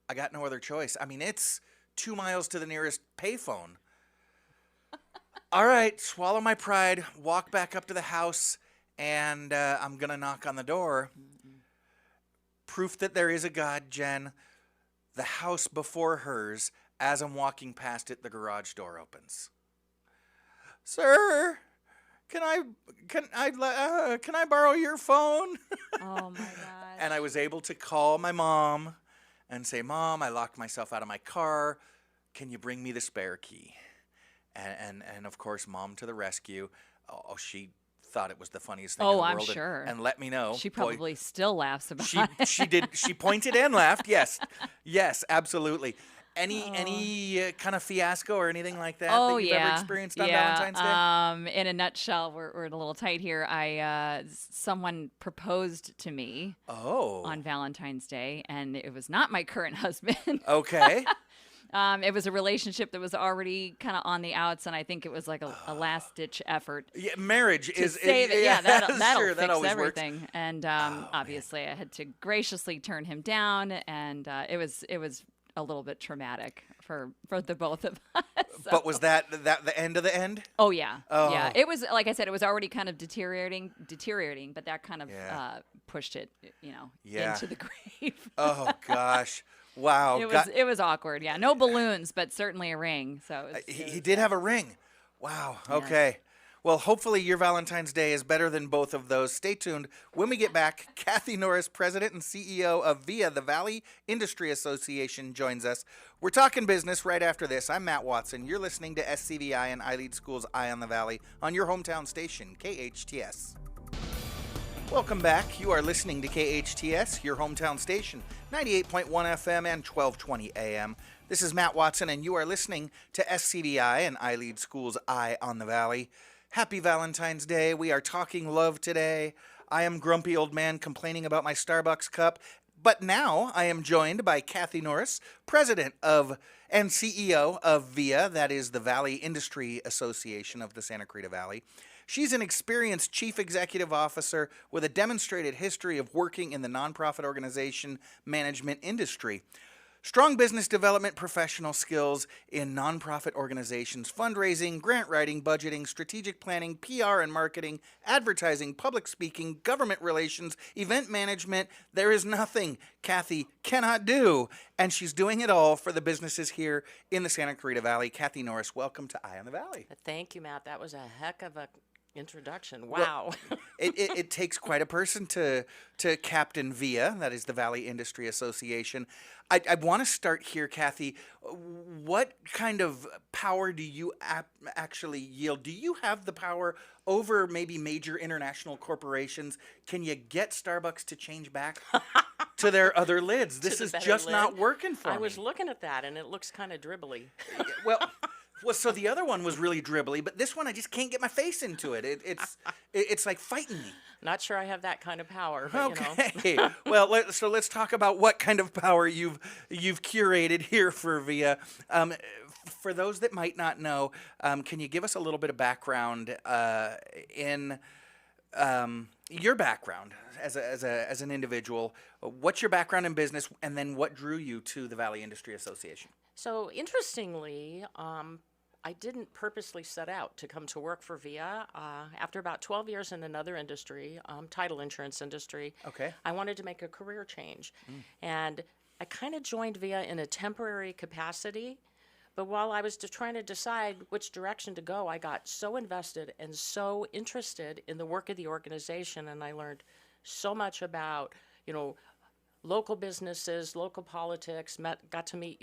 I got no other choice. I mean, it's 2 miles to the nearest payphone. All right, swallow my pride, walk back up to the house, and I'm going to knock on the door. Proof that there is a God, Jen. The house before hers, as I'm walking past it, the garage door opens. Sir, can I borrow your phone? Oh, my God. And I was able to call my mom and say, Mom, I locked myself out of my car. Can you bring me the spare key? And of course, Mom to the rescue. Oh, she thought it was the funniest thing in the I'm world. sure. And let me know. She Boy, probably still laughs about she it. she did. She pointed and laughed. Yes, absolutely. Any kind of fiasco or anything like that Oh, that you've yeah. ever experienced on yeah. Valentine's Day? In a nutshell, we're a little tight here. Someone proposed to me Oh, on Valentine's Day, and it was not my current husband. okay. It was a relationship that was already kind of on the outs, and I think it was like a last-ditch effort Yeah, marriage to is save it. Yeah, that'll sure, fix that always everything. works. And obviously, I had to graciously turn him down, and it was a little bit traumatic for the both of us. So- But was that the end of the end? Oh yeah, Oh. yeah. It was, like I said, it was already kind of deteriorating, but that kind of Yeah. pushed it, Yeah. into the grave. Oh gosh, wow. It was awkward. Yeah, no balloons, but certainly a ring. So it was, He did have a ring. Wow. Okay. Well, hopefully your Valentine's Day is better than both of those. Stay tuned. When we get back, Kathy Norris, President and CEO of VIA, the Valley Industry Association, joins us. We're talking business right after this. I'm Matt Watson. You're listening to SCVi and iLead School's Eye on the Valley on your hometown station, KHTS. Welcome back. You are listening to KHTS, your hometown station, 98.1 FM and 1220 AM. This is Matt Watson, and you are listening to SCVi and iLead School's Eye on the Valley. Happy Valentine's Day. We are talking love today. I am grumpy old man complaining about my Starbucks cup, but now I am joined by Kathy Norris, president of and CEO of VIA, that is the Valley Industry Association of the Santa Clarita Valley. She's an experienced chief executive officer with a demonstrated history of working in the nonprofit organization management industry. Strong business development professional skills in nonprofit organizations, fundraising, grant writing, budgeting, strategic planning, PR and marketing, advertising, public speaking, government relations, event management. There is nothing Kathy cannot do, and she's doing it all for the businesses here in the Santa Clarita Valley. Kathy Norris, welcome to Eye on the Valley. Thank you, Matt. That was a heck of a introduction. Wow. Well, it takes quite a person to captain VIA, that is the Valley Industry Association. I want to start here, Kathy. What kind of power do you actually yield? Do you have the power over maybe major international corporations? Can you get Starbucks to change back to their other lids? This is just not working for me. I was looking at that, and it looks kind of dribbly. Well, so the other one was really dribbly, but this one I just can't get my face into it. It's like fighting me. Not sure I have that kind of power. But, okay. Well, let's talk about what kind of power you've curated here for VIA. For those that might not know, can you give us a little bit of background in your background as an individual? What's your background in business, and then what drew you to the Valley Industry Association? So interestingly, I didn't purposely set out to come to work for VIA. After about 12 years in another industry, title insurance industry, okay, I wanted to make a career change. And I kind of joined VIA in a temporary capacity. But while I was trying to decide which direction to go, I got so invested and so interested in the work of the organization, and I learned so much about, local businesses, local politics, got to meet,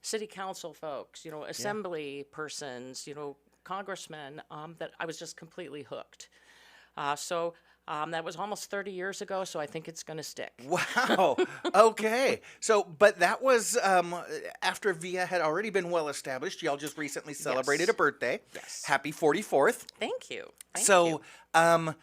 city council folks, assembly persons, congressmen, that I was just completely hooked. So that was almost 30 years ago, so I think it's going to stick. Wow. Okay. So, but that was after VIA had already been well established. Y'all just recently celebrated a birthday. Yes. Happy 44th. Thank you. Thank you. So,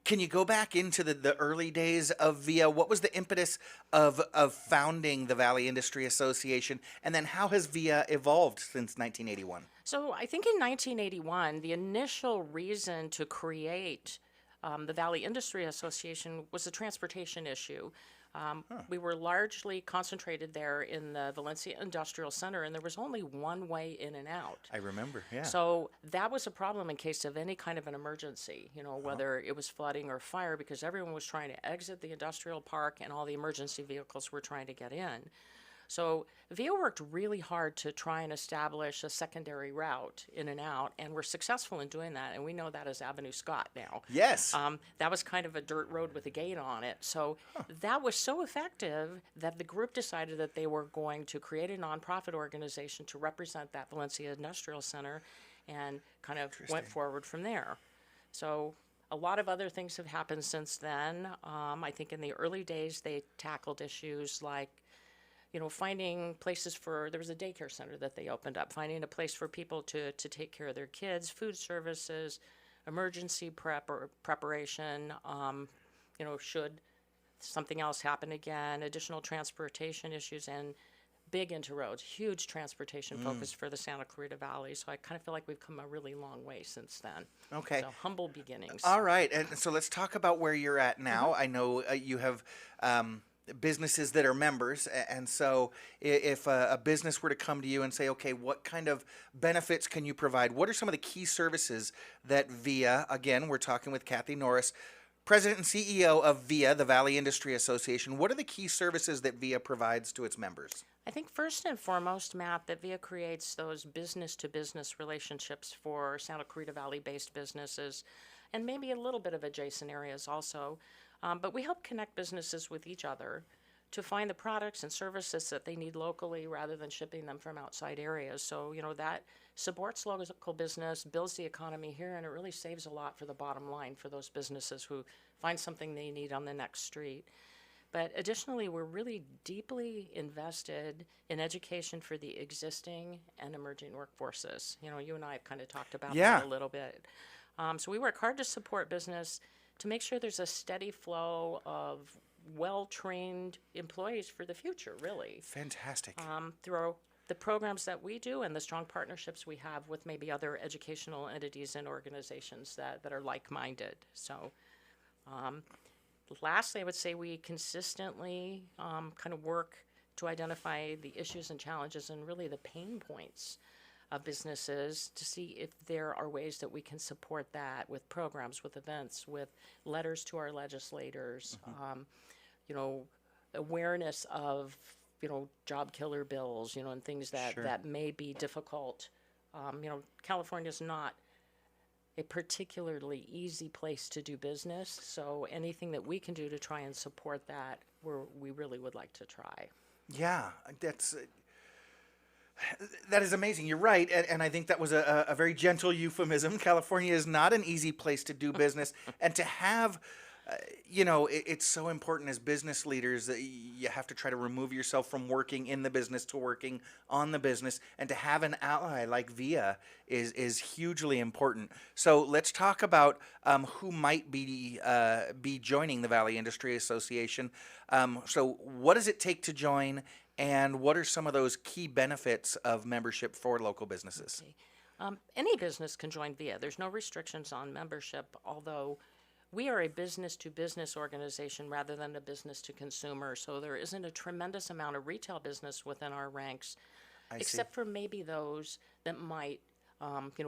can you go back into the early days of VIA? What was the impetus of founding the Valley Industry Association? And then how has VIA evolved since 1981? So I think in 1981, the initial reason to create the Valley Industry Association was a transportation issue. We were largely concentrated there in the Valencia Industrial Center, and there was only one way in and out. I remember, yeah. So that was a problem in case of any kind of an emergency, whether it was flooding or fire, because everyone was trying to exit the industrial park and all the emergency vehicles were trying to get in. So VIA worked really hard to try and establish a secondary route in and out, and we're successful in doing that, and we know that as Avenue Scott now. Yes. That was kind of a dirt road with a gate on it. So that was so effective that the group decided that they were going to create a nonprofit organization to represent that Valencia Industrial Center, and kind of went forward from there. So a lot of other things have happened since then. I think in the early days they tackled issues like finding places there was a daycare center that they opened up, finding a place for people to take care of their kids, food services, emergency preparation, should something else happen again, additional transportation issues, and big into roads, huge transportation focus for the Santa Clarita Valley. So I kind of feel like we've come a really long way since then. Okay. So humble beginnings. All right. And so let's talk about where you're at now. I know you have businesses that are members, and so if a business were to come to you and say, okay, what kind of benefits can you provide? What are some of the key services that VIA, again, we're talking with Kathy Norris, President and CEO of VIA, the Valley Industry Association, what are the key services that VIA provides to its members? I think first and foremost, Matt, that VIA creates those business-to-business relationships for Santa Clarita Valley-based businesses, and maybe a little bit of adjacent areas also. But we help connect businesses with each other to find the products and services that they need locally rather than shipping them from outside areas. So, that supports local business, builds the economy here, and it really saves a lot for the bottom line for those businesses who find something they need on the next street. But additionally, we're really deeply invested in education for the existing and emerging workforces. You and I have kind of talked about that a little bit. So we work hard to support business to make sure there's a steady flow of well-trained employees for the future, really. Fantastic. Through the programs that we do and the strong partnerships we have with maybe other educational entities and organizations that are like-minded. So lastly, I would say we consistently kind of work to identify the issues and challenges and really the pain points of businesses to see if there are ways that we can support that with programs, with events, with letters to our legislators, awareness of, job killer bills, and things that may be difficult. California's not a particularly easy place to do business, so anything that we can do to try and support that, we really would like to try. Yeah, that is amazing. You're right, and I think that was a very gentle euphemism. California is not an easy place to do business, and to have, it's so important as business leaders that you have to try to remove yourself from working in the business to working on the business, and to have an ally like VIA is hugely important. So let's talk about who might be joining the Valley Industry Association. So what does it take to join? And what are some of those key benefits of membership for local businesses? Okay. Any business can join VIA. There's no restrictions on membership, although we are a business-to-business organization rather than a business-to-consumer, so there isn't a tremendous amount of retail business within our ranks, except for maybe those that might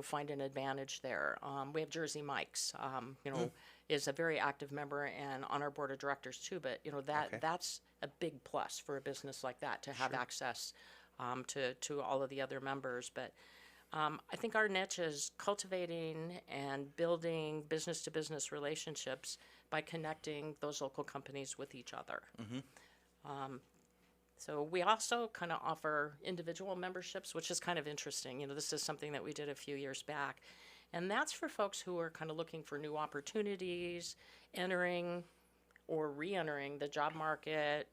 find an advantage there. We have Jersey Mike's, is a very active member and on our board of directors too, but that's a big plus for a business like that to have access to all of the other members. But I think our niche is cultivating and building business-to-business relationships by connecting those local companies with each other. So we also kind of offer individual memberships, which is kind of interesting. This is something that we did a few years back. And that's for folks who are kind of looking for new opportunities, entering or re-entering the job market,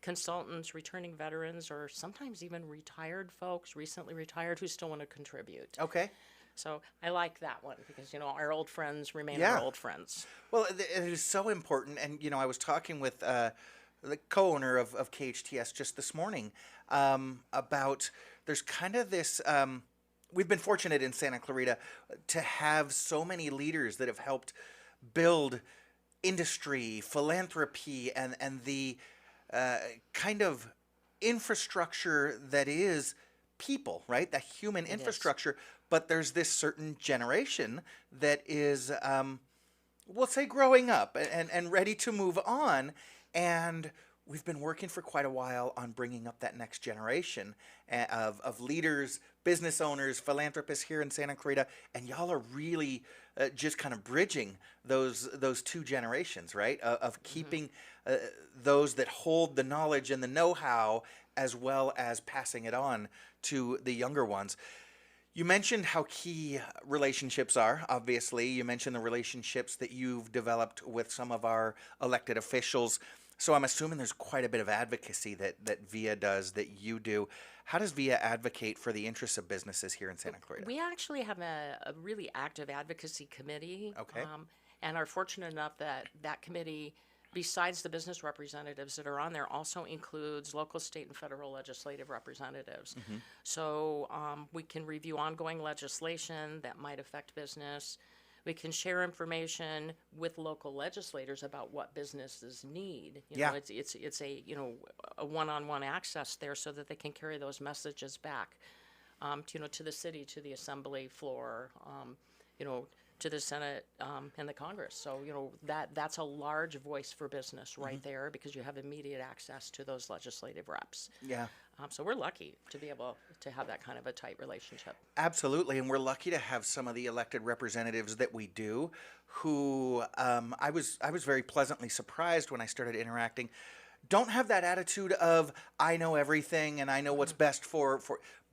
consultants, returning veterans, or sometimes even retired folks, recently retired, who still want to contribute. Okay. So I like that one because, our old friends remain our old friends. Well, it is so important. And, I was talking with the co-owner of KHTS just this morning about there's kind of this... we've been fortunate in Santa Clarita to have so many leaders that have helped build industry, philanthropy, and the kind of infrastructure that is people, right? The human infrastructure. But there's this certain generation that is, we'll say, growing up and ready to move on. And we've been working for quite a while on bringing up that next generation of leaders, business owners, philanthropists here in Santa Clarita, and y'all are really just kind of bridging those two generations, right? Of keeping those that hold the knowledge and the know-how, as well as passing it on to the younger ones. You mentioned how key relationships are, obviously. You mentioned the relationships that you've developed with some of our elected officials. So I'm assuming there's quite a bit of advocacy that VIA does, that you do. How does VIA advocate for the interests of businesses here in Santa Clarita? We actually have a really active advocacy committee. Okay. And are fortunate enough that committee, besides the business representatives that are on there, also includes local, state, and federal legislative representatives. So we can review ongoing legislation that might affect business. We can share information with local legislators about what businesses need. It's a one-on-one access there so that they can carry those messages back, to the city, to the assembly floor, to the Senate and the Congress. So, that's a large voice for business right there because you have immediate access to those legislative reps. Yeah. So we're lucky to be able to have that kind of a tight relationship. Absolutely, and we're lucky to have some of the elected representatives that we do who I was very pleasantly surprised when I started interacting don't have that attitude of I know everything and I know what's best for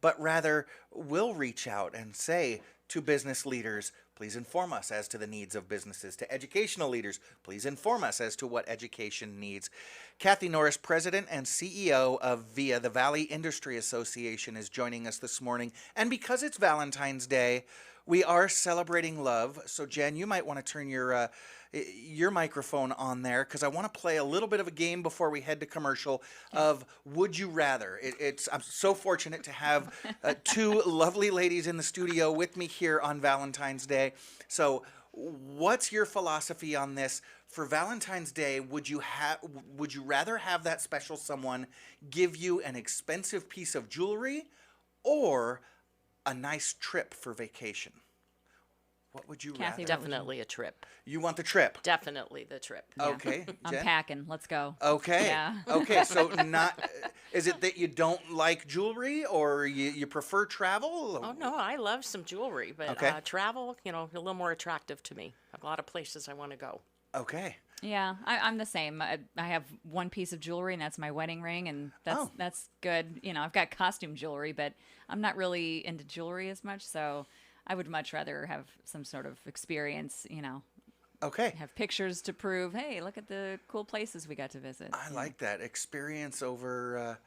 but rather will reach out and say to business leaders, please inform us as to the needs of businesses. To educational leaders, please inform us as to what education needs. Kathy Norris, President and CEO of VIA, the Valley Industry Association, is joining us this morning. And because it's Valentine's Day, we are celebrating love. So, Jen, you might want to turn your microphone on there, because I want to play a little bit of a game before we head to commercial of Would You Rather. I'm so fortunate to have two lovely ladies in the studio with me here on Valentine's Day. So what's your philosophy on this? For Valentine's Day, would you rather have that special someone give you an expensive piece of jewelry or a nice trip for vacation? What would you Kathy, rather? Definitely a trip. You want the trip? Definitely the trip. Okay. I'm Jen? packing. Let's go. Okay. Yeah. Okay. So is it that you don't like jewelry or you prefer travel? Oh, no, I love some jewelry, but Okay. Travel, a little more attractive to me. A lot of places I want to go. Okay. Yeah, I'm the same. I have one piece of jewelry, and that's my wedding ring, and that's good. I've got costume jewelry, but I'm not really into jewelry as much, so I would much rather have some sort of experience, Okay. have pictures to prove, hey, look at the cool places we got to visit. I like that. Experience over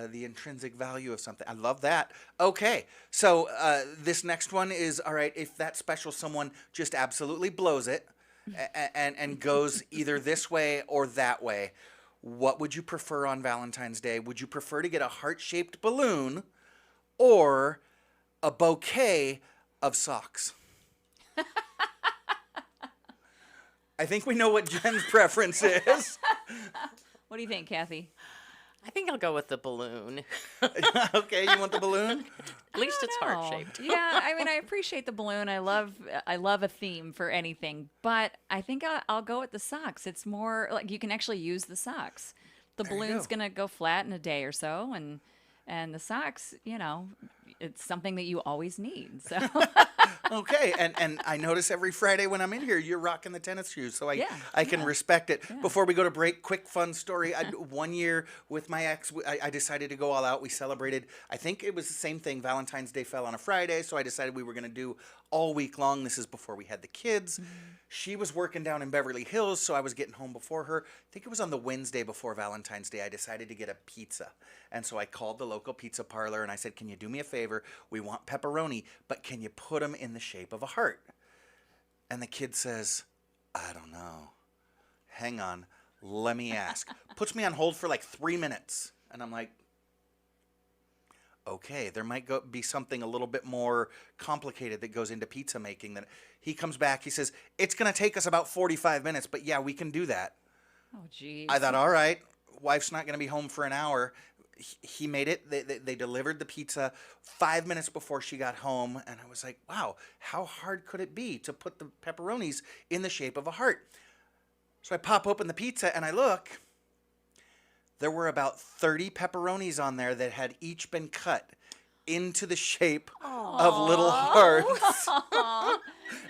the intrinsic value of something. I love that. Okay. So this next one is, all right, if that special someone just absolutely blows it and goes either this way or that way, what would you prefer on Valentine's Day? Would you prefer to get a heart-shaped balloon or a bouquet of socks? I think we know what Jen's preference is. What do you think, Kathy? I think I'll go with the balloon. Okay, you want the balloon? At least it's Oh, heart-shaped. yeah, I appreciate the balloon. I love a theme for anything, but I think I'll go with the socks. It's more like you can actually use the socks. The There you balloon's go. gonna go flat in a day or so, and the socks, it's something that you always need. So Okay, and I notice every Friday when I'm in here, you're rocking the tennis shoes, so I can respect it. Before we go to break, quick fun story. One year with my ex, I decided to go all out. We celebrated, I think it was the same thing. Valentine's Day fell on a Friday, so I decided we were going to do all week long. This is before we had the kids. She was working down in Beverly Hills, so I was getting home before her. I think it was on the Wednesday before Valentine's Day. I decided to get a pizza, and so I called the local pizza parlor, and I said, can you do me a favor? We want pepperoni, but can you put them in the shape of a heart? And the kid says, I don't know. Hang on. Let me ask. Puts me on hold for like 3 minutes. And I'm like, okay, there might be something a little bit more complicated that goes into pizza making. That he comes back, he says, it's going to take us about 45 minutes, but yeah, we can do that. oh, geez. I thought, all right, wife's not going to be home for an hour. He made it. They delivered the pizza 5 minutes before she got home. And I was like, wow, how hard could it be to put the pepperonis in the shape of a heart? So I pop open the pizza and I look. There were about 30 pepperonis on there that had each been cut into the shape of little hearts.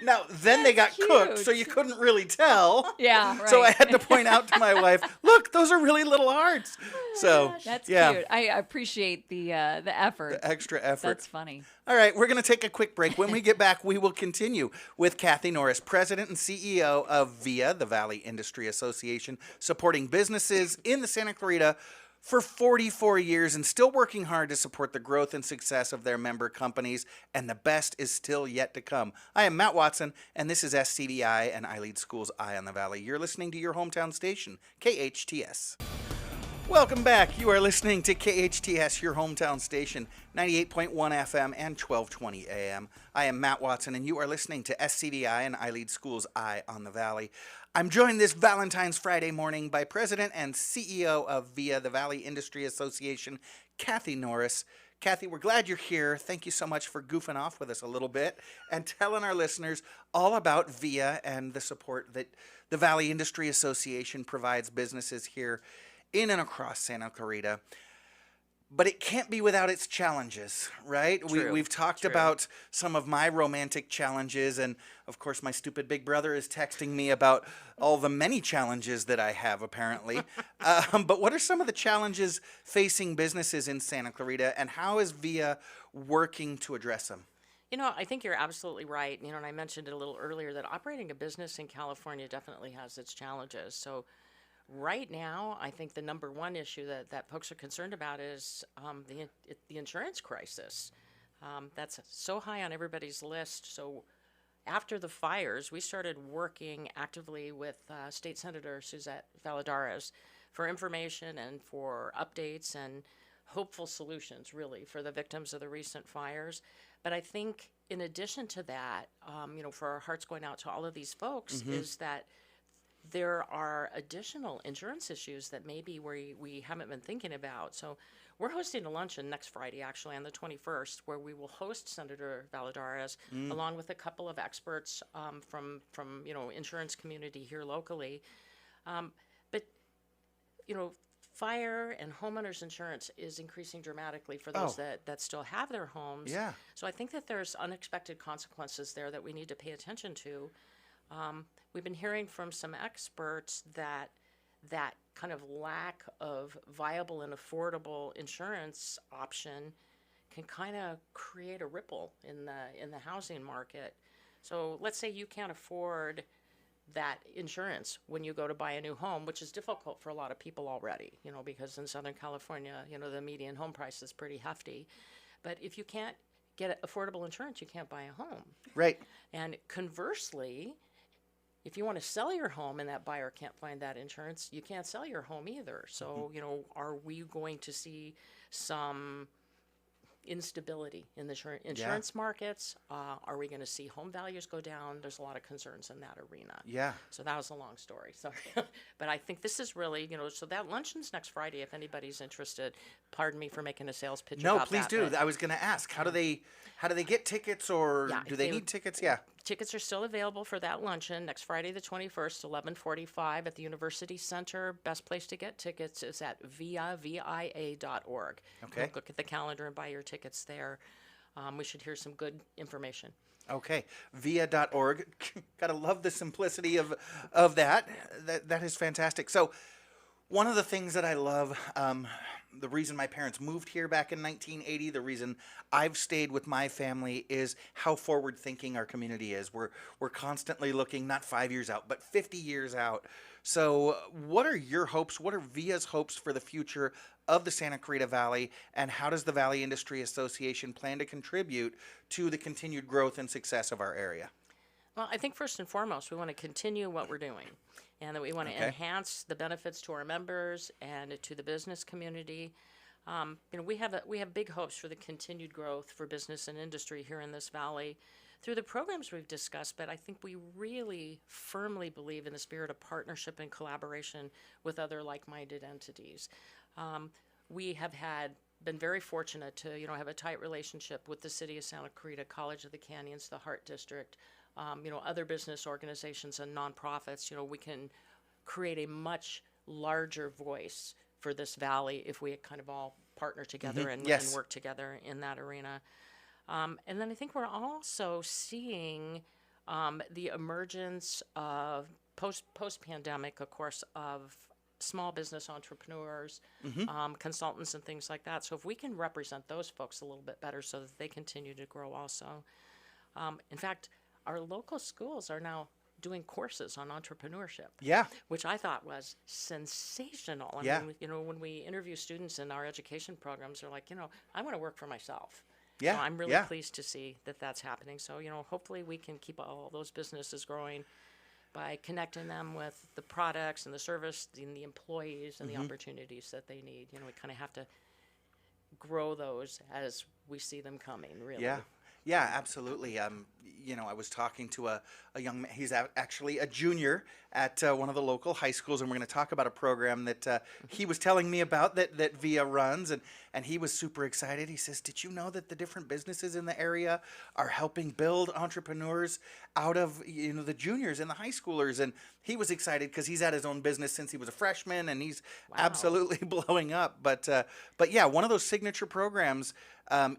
Now, then they got cooked, so you couldn't really tell. Yeah, right. So I had to point out to my wife, look, those are really little hearts. So, That's yeah, cute. I appreciate the effort. the extra effort. That's funny. All right, we're going to take a quick break. When we get back, we will continue with Kathy Norris, President and CEO of VIA, the Valley Industry Association, supporting businesses in the Santa Clarita for 44 years and still working hard to support the growth and success of their member companies, and the best is still yet to come. I am Matt Watson, and this is SCVi and iLead School's Eye on the Valley. You're listening to your hometown station, KHTS. Welcome back. You are listening to KHTS, your hometown station, 98.1 FM and 1220 AM. I am Matt Watson, and you are listening to SCVi and iLead School's Eye on the Valley. I'm joined this Valentine's Friday morning by President and CEO of VIA, the Valley Industry Association, Kathy Norris. Kathy, we're glad you're here. Thank you so much for goofing off with us a little bit and telling our listeners all about VIA and the support that the Valley Industry Association provides businesses here in and across Santa Clarita. but it can't be without its challenges, right? True, We've talked true. about some of my romantic challenges, and of course, my stupid big brother is texting me about all the many challenges that I have, apparently. But what are some of the challenges facing businesses in Santa Clarita, and how is VIA working to address them? I think you're absolutely right. And I mentioned it a little earlier that operating a business in California definitely has its challenges. So right now, I think the number one issue that folks are concerned about is the insurance crisis. That's so high on everybody's list. So after the fires, we started working actively with State Senator Suzette Valladares for information and for updates and hopeful solutions, really, for the victims of the recent fires. But I think in addition to that, for our hearts going out to all of these folks, is that there are additional insurance issues that maybe we haven't been thinking about. So we're hosting a luncheon next Friday, actually, on the 21st, where we will host Senator Valladares along with a couple of experts from insurance community here locally. But fire and homeowners insurance is increasing dramatically for those that still have their homes. Yeah. So I think that there's unexpected consequences there that we need to pay attention to. We've been hearing from some experts that kind of lack of viable and affordable insurance option can kind of create a ripple in the housing market. So let's say you can't afford that insurance when you go to buy a new home, which is difficult for a lot of people already, because in Southern California, the median home price is pretty hefty. But if you can't get affordable insurance, you can't buy a home. Right. And conversely, if you want to sell your home and that buyer can't find that insurance, you can't sell your home either. So, are we going to see some instability in the insurance markets? Are we going to see home values go down? There's a lot of concerns in that arena. Yeah. So that was a long story. Sorry. But I think this is really, so that luncheon's next Friday if anybody's interested. Pardon me for making a sales pitch No, about please that, do. but- I was going to ask, how do they get tickets, or Yeah, do if they they need would- tickets? Yeah. Tickets are still available for that luncheon next Friday the 21st, 11:45 at the University Center. Best place to get tickets is at via.org. Okay. Look at the calendar and buy your tickets there. We should hear some good information. Okay, via.org. Gotta love the simplicity of that. That is fantastic. So, one of the things that I love, the reason my parents moved here back in 1980, the reason I've stayed with my family, is how forward-thinking our community is. We're constantly looking, not 5 years out, but 50 years out. So, what are your hopes? What are VIA's hopes for the future of the Santa Clarita Valley, and how does the Valley Industry Association plan to contribute to the continued growth and success of our area? Well, I think first and foremost, we want to continue what we're doing, and that we want to Okay. enhance the benefits to our members and to the business community. We have big hopes for the continued growth for business and industry here in this valley through the programs we've discussed, but I think we really firmly believe in the spirit of partnership and collaboration with other like-minded entities. We have been very fortunate to have a tight relationship with the City of Santa Clarita, College of the Canyons, the Heart District, other business organizations and nonprofits. We can create a much larger voice for this valley if we kind of all partner together and work together in that arena. And then I think we're also seeing the emergence of post-pandemic, of course, of small business entrepreneurs, consultants, and things like that. So if we can represent those folks a little bit better so that they continue to grow also. In fact, our local schools are now doing courses on entrepreneurship. Yeah. Which I thought was sensational. Yeah. When we interview students in our education programs, they're like, I want to work for myself. Yeah. So I'm really yeah. pleased to see that that's happening. So, hopefully we can keep all those businesses growing by connecting them with the products and the service and the employees and the opportunities that they need. We kind of have to grow those as we see them coming, really. Yeah. Yeah, absolutely. I was talking to a young man. He's actually a junior at one of the local high schools, and we're going to talk about a program that he was telling me about that VIA runs, and he was super excited. He says, "Did you know that the different businesses in the area are helping build entrepreneurs out of the juniors and the high schoolers?" And he was excited because he's had his own business since he was a freshman, and he's absolutely blowing up. But yeah, one of those signature programs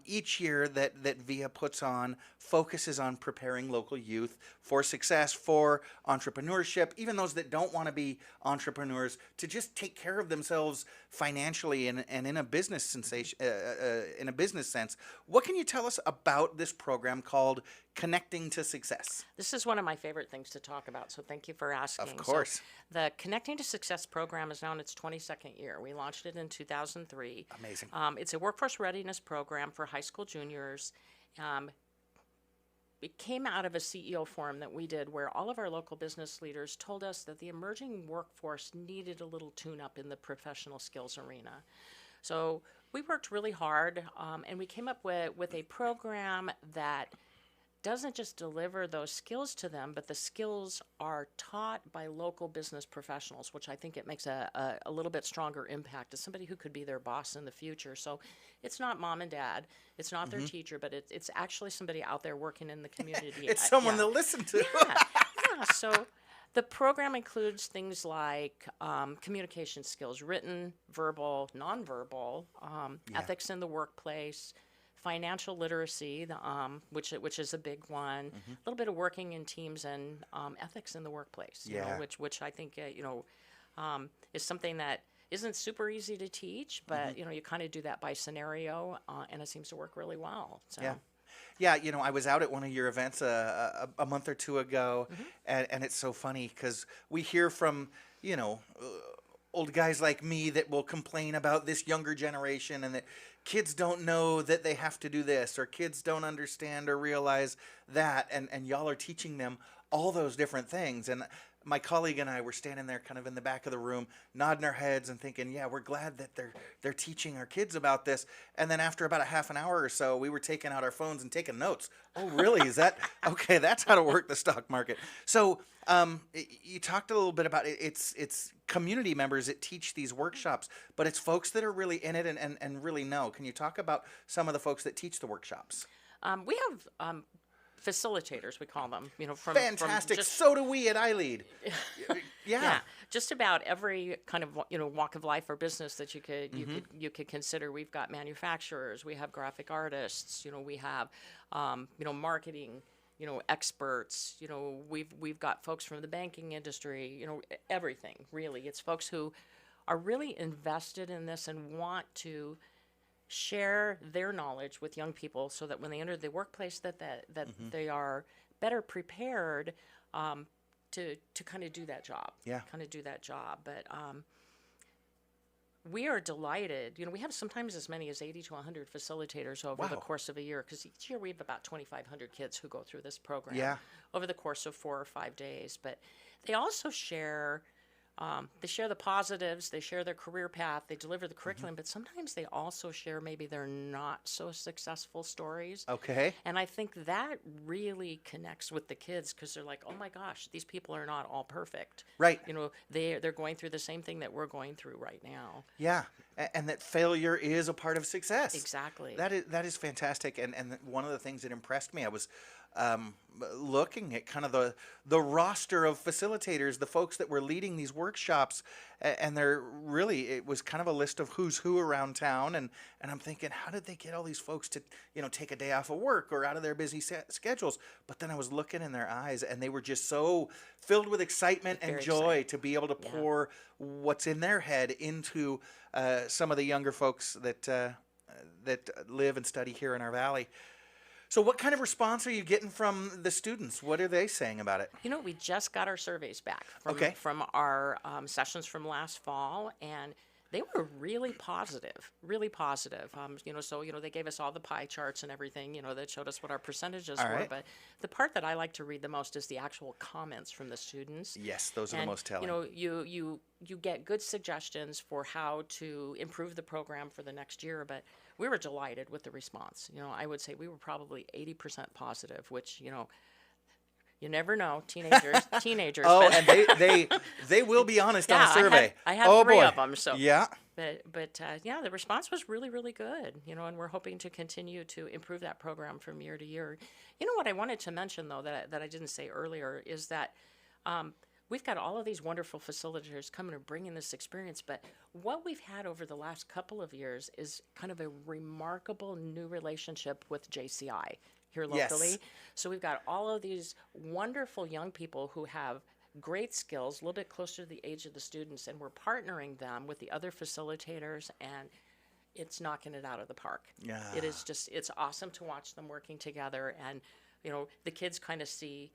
each year that VIA puts on focuses on preparing local youth for success, for entrepreneurship, even those that don't want to be entrepreneurs, to just take care of themselves financially and in a business in a business sense. What can you tell us about this program called Connecting to Success? This is one of my favorite things to talk about, so thank you for asking. Of course. So the Connecting to Success program is now in its 22nd year. We launched it in 2003. Amazing. It's a workforce readiness program for high school juniors. It came out of a CEO forum that we did where all of our local business leaders told us that the emerging workforce needed a little tune-up in the professional skills arena. So we worked really hard, and we came up with a program that doesn't just deliver those skills to them, but the skills are taught by local business professionals, which I think it makes a little bit stronger impact as somebody who could be their boss in the future. So it's not mom and dad, it's not their teacher, but it's actually somebody out there working in the community. It's someone to listen to. Yeah. So the program includes things like communication skills, written, verbal, nonverbal, ethics in the workplace, financial literacy, which is a big one. A little bit of working in teams and ethics in the workplace. You know, which I think is something that isn't super easy to teach, but you kind of do that by scenario, and it seems to work really well. So. Yeah, I was out at one of your events a month or two ago, and it's so funny because we hear from old guys like me that will complain about this younger generation and that kids don't know that they have to do this, or kids don't understand or realize that, and y'all are teaching them all those different things. And my colleague and I were standing there kind of in the back of the room, nodding our heads and thinking, yeah, we're glad that they're teaching our kids about this. And then after about a half an hour or so, we were taking out our phones and taking notes. Oh, really? Is that okay? That's how to work the stock market. So you talked a little bit about it. It's community members that teach these workshops, but it's folks that are really in it and really know. Can you talk about some of the folks that teach the workshops? We have facilitators, we call them. Fantastic. So do we at iLead. Yeah. Just about every kind of walk of life or business that you could consider. We've got manufacturers, we have graphic artists, we have marketing, experts, we've got folks from the banking industry, everything really. It's folks who are really invested in this and want to share their knowledge with young people so that when they enter the workplace that they are better prepared to kind of do that job. Yeah. Kind of do that job. But we are delighted. We have sometimes as many as 80 to 100 facilitators over the course of a year, because each year we have about 2,500 kids who go through this program over the course of 4 or 5 days. But they also share the positives, they share their career path, they deliver the curriculum, but sometimes they also share maybe their not so successful stories. Okay. And I think that really connects with the kids, because they're like, oh my gosh, these people are not all perfect. Right. They're going through the same thing that we're going through right now. Yeah. And that failure is a part of success. Exactly. That is fantastic. And one of the things that impressed me, I was looking at kind of the roster of facilitators, the folks that were leading these workshops, and it was kind of a list of who's who around town, and I'm thinking, how did they get all these folks to take a day off of work or out of their busy schedules? But then I was looking in their eyes, and they were just so filled with excitement and joy to be able to pour what's in their head into some of the younger folks that live and study here in our valley. So what kind of response are you getting from the students? What are they saying about it? We just got our surveys back from our sessions from last fall, and they were really positive, really positive. So they gave us all the pie charts and everything, that showed us what our percentages were. But the part that I like to read the most is the actual comments from the students. Yes, those are the most telling. You get good suggestions for how to improve the program for the next year, but we were delighted with the response. I would say we were probably 80% positive, which, you never know, teenagers. Oh, but and they will be honest on a survey. I had oh 3 boy. of them. So Yeah. But yeah, the response was really, really good. And we're hoping to continue to improve that program from year to year. What I wanted to mention though that I didn't say earlier is that we've got all of these wonderful facilitators coming and bringing this experience. But what we've had over the last couple of years is kind of a remarkable new relationship with JCI here locally. Yes. So we've got all of these wonderful young people who have great skills, a little bit closer to the age of the students, and we're partnering them with the other facilitators, and it's knocking it out of the park. Yeah. It is just, it's awesome to watch them working together, and the kids kind of see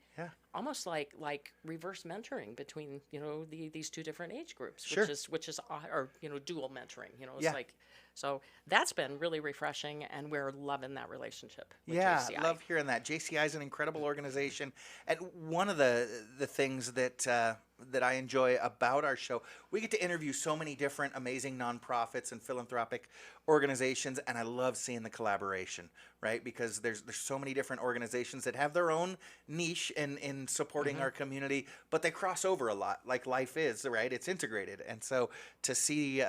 almost like reverse mentoring between these 2 different age groups, Sure. which is or dual mentoring. It's Yeah. like, so that's been really refreshing, and we're loving that relationship with Yeah, JCI. love hearing that. JCI is an incredible organization, and one of the things that I enjoy about our show, we get to interview so many different amazing nonprofits and philanthropic organizations, and I love seeing the collaboration, right? Because there's so many different organizations that have their own niche in supporting our community, but they cross over a lot, like life is, right? It's integrated, and so to see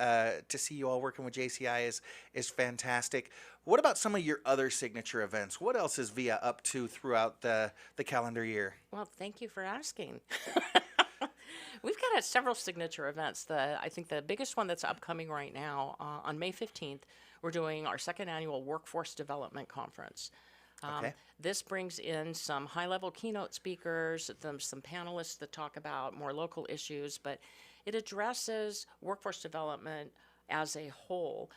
you all working with JCI is fantastic. What about some of your other signature events? What else is VIA up to throughout the calendar year? Well, thank you for asking. We've got several signature events. I think the biggest one that's upcoming right now, on May 15th, we're doing our 2nd annual Workforce Development Conference. Okay. This brings in some high-level keynote speakers, some panelists that talk about more local issues, but it addresses workforce development as a whole,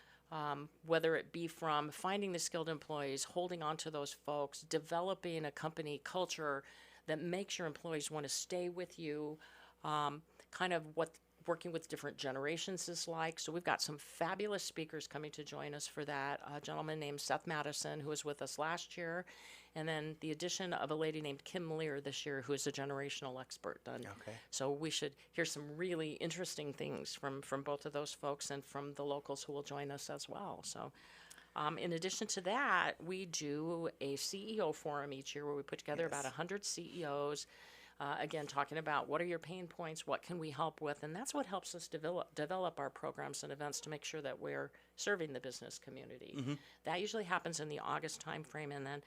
whether it be from finding the skilled employees, holding on to those folks, developing a company culture that makes your employees want to stay with you, kind of what working with different generations is like. So we've got some fabulous speakers coming to join us for that. A gentleman named Seth Madison, who was with us last year, and then the addition of a lady named Kim Lear this year, who is a generational expert. Okay. So we should hear some really interesting things from both of those folks and from the locals who will join us as well. So in addition to that, we do a CEO forum each year where we put together about 100 CEOs, again, talking about what are your pain points, what can we help with, and that's what helps us develop our programs and events to make sure that we're serving the business community. That usually happens in the August timeframe, and then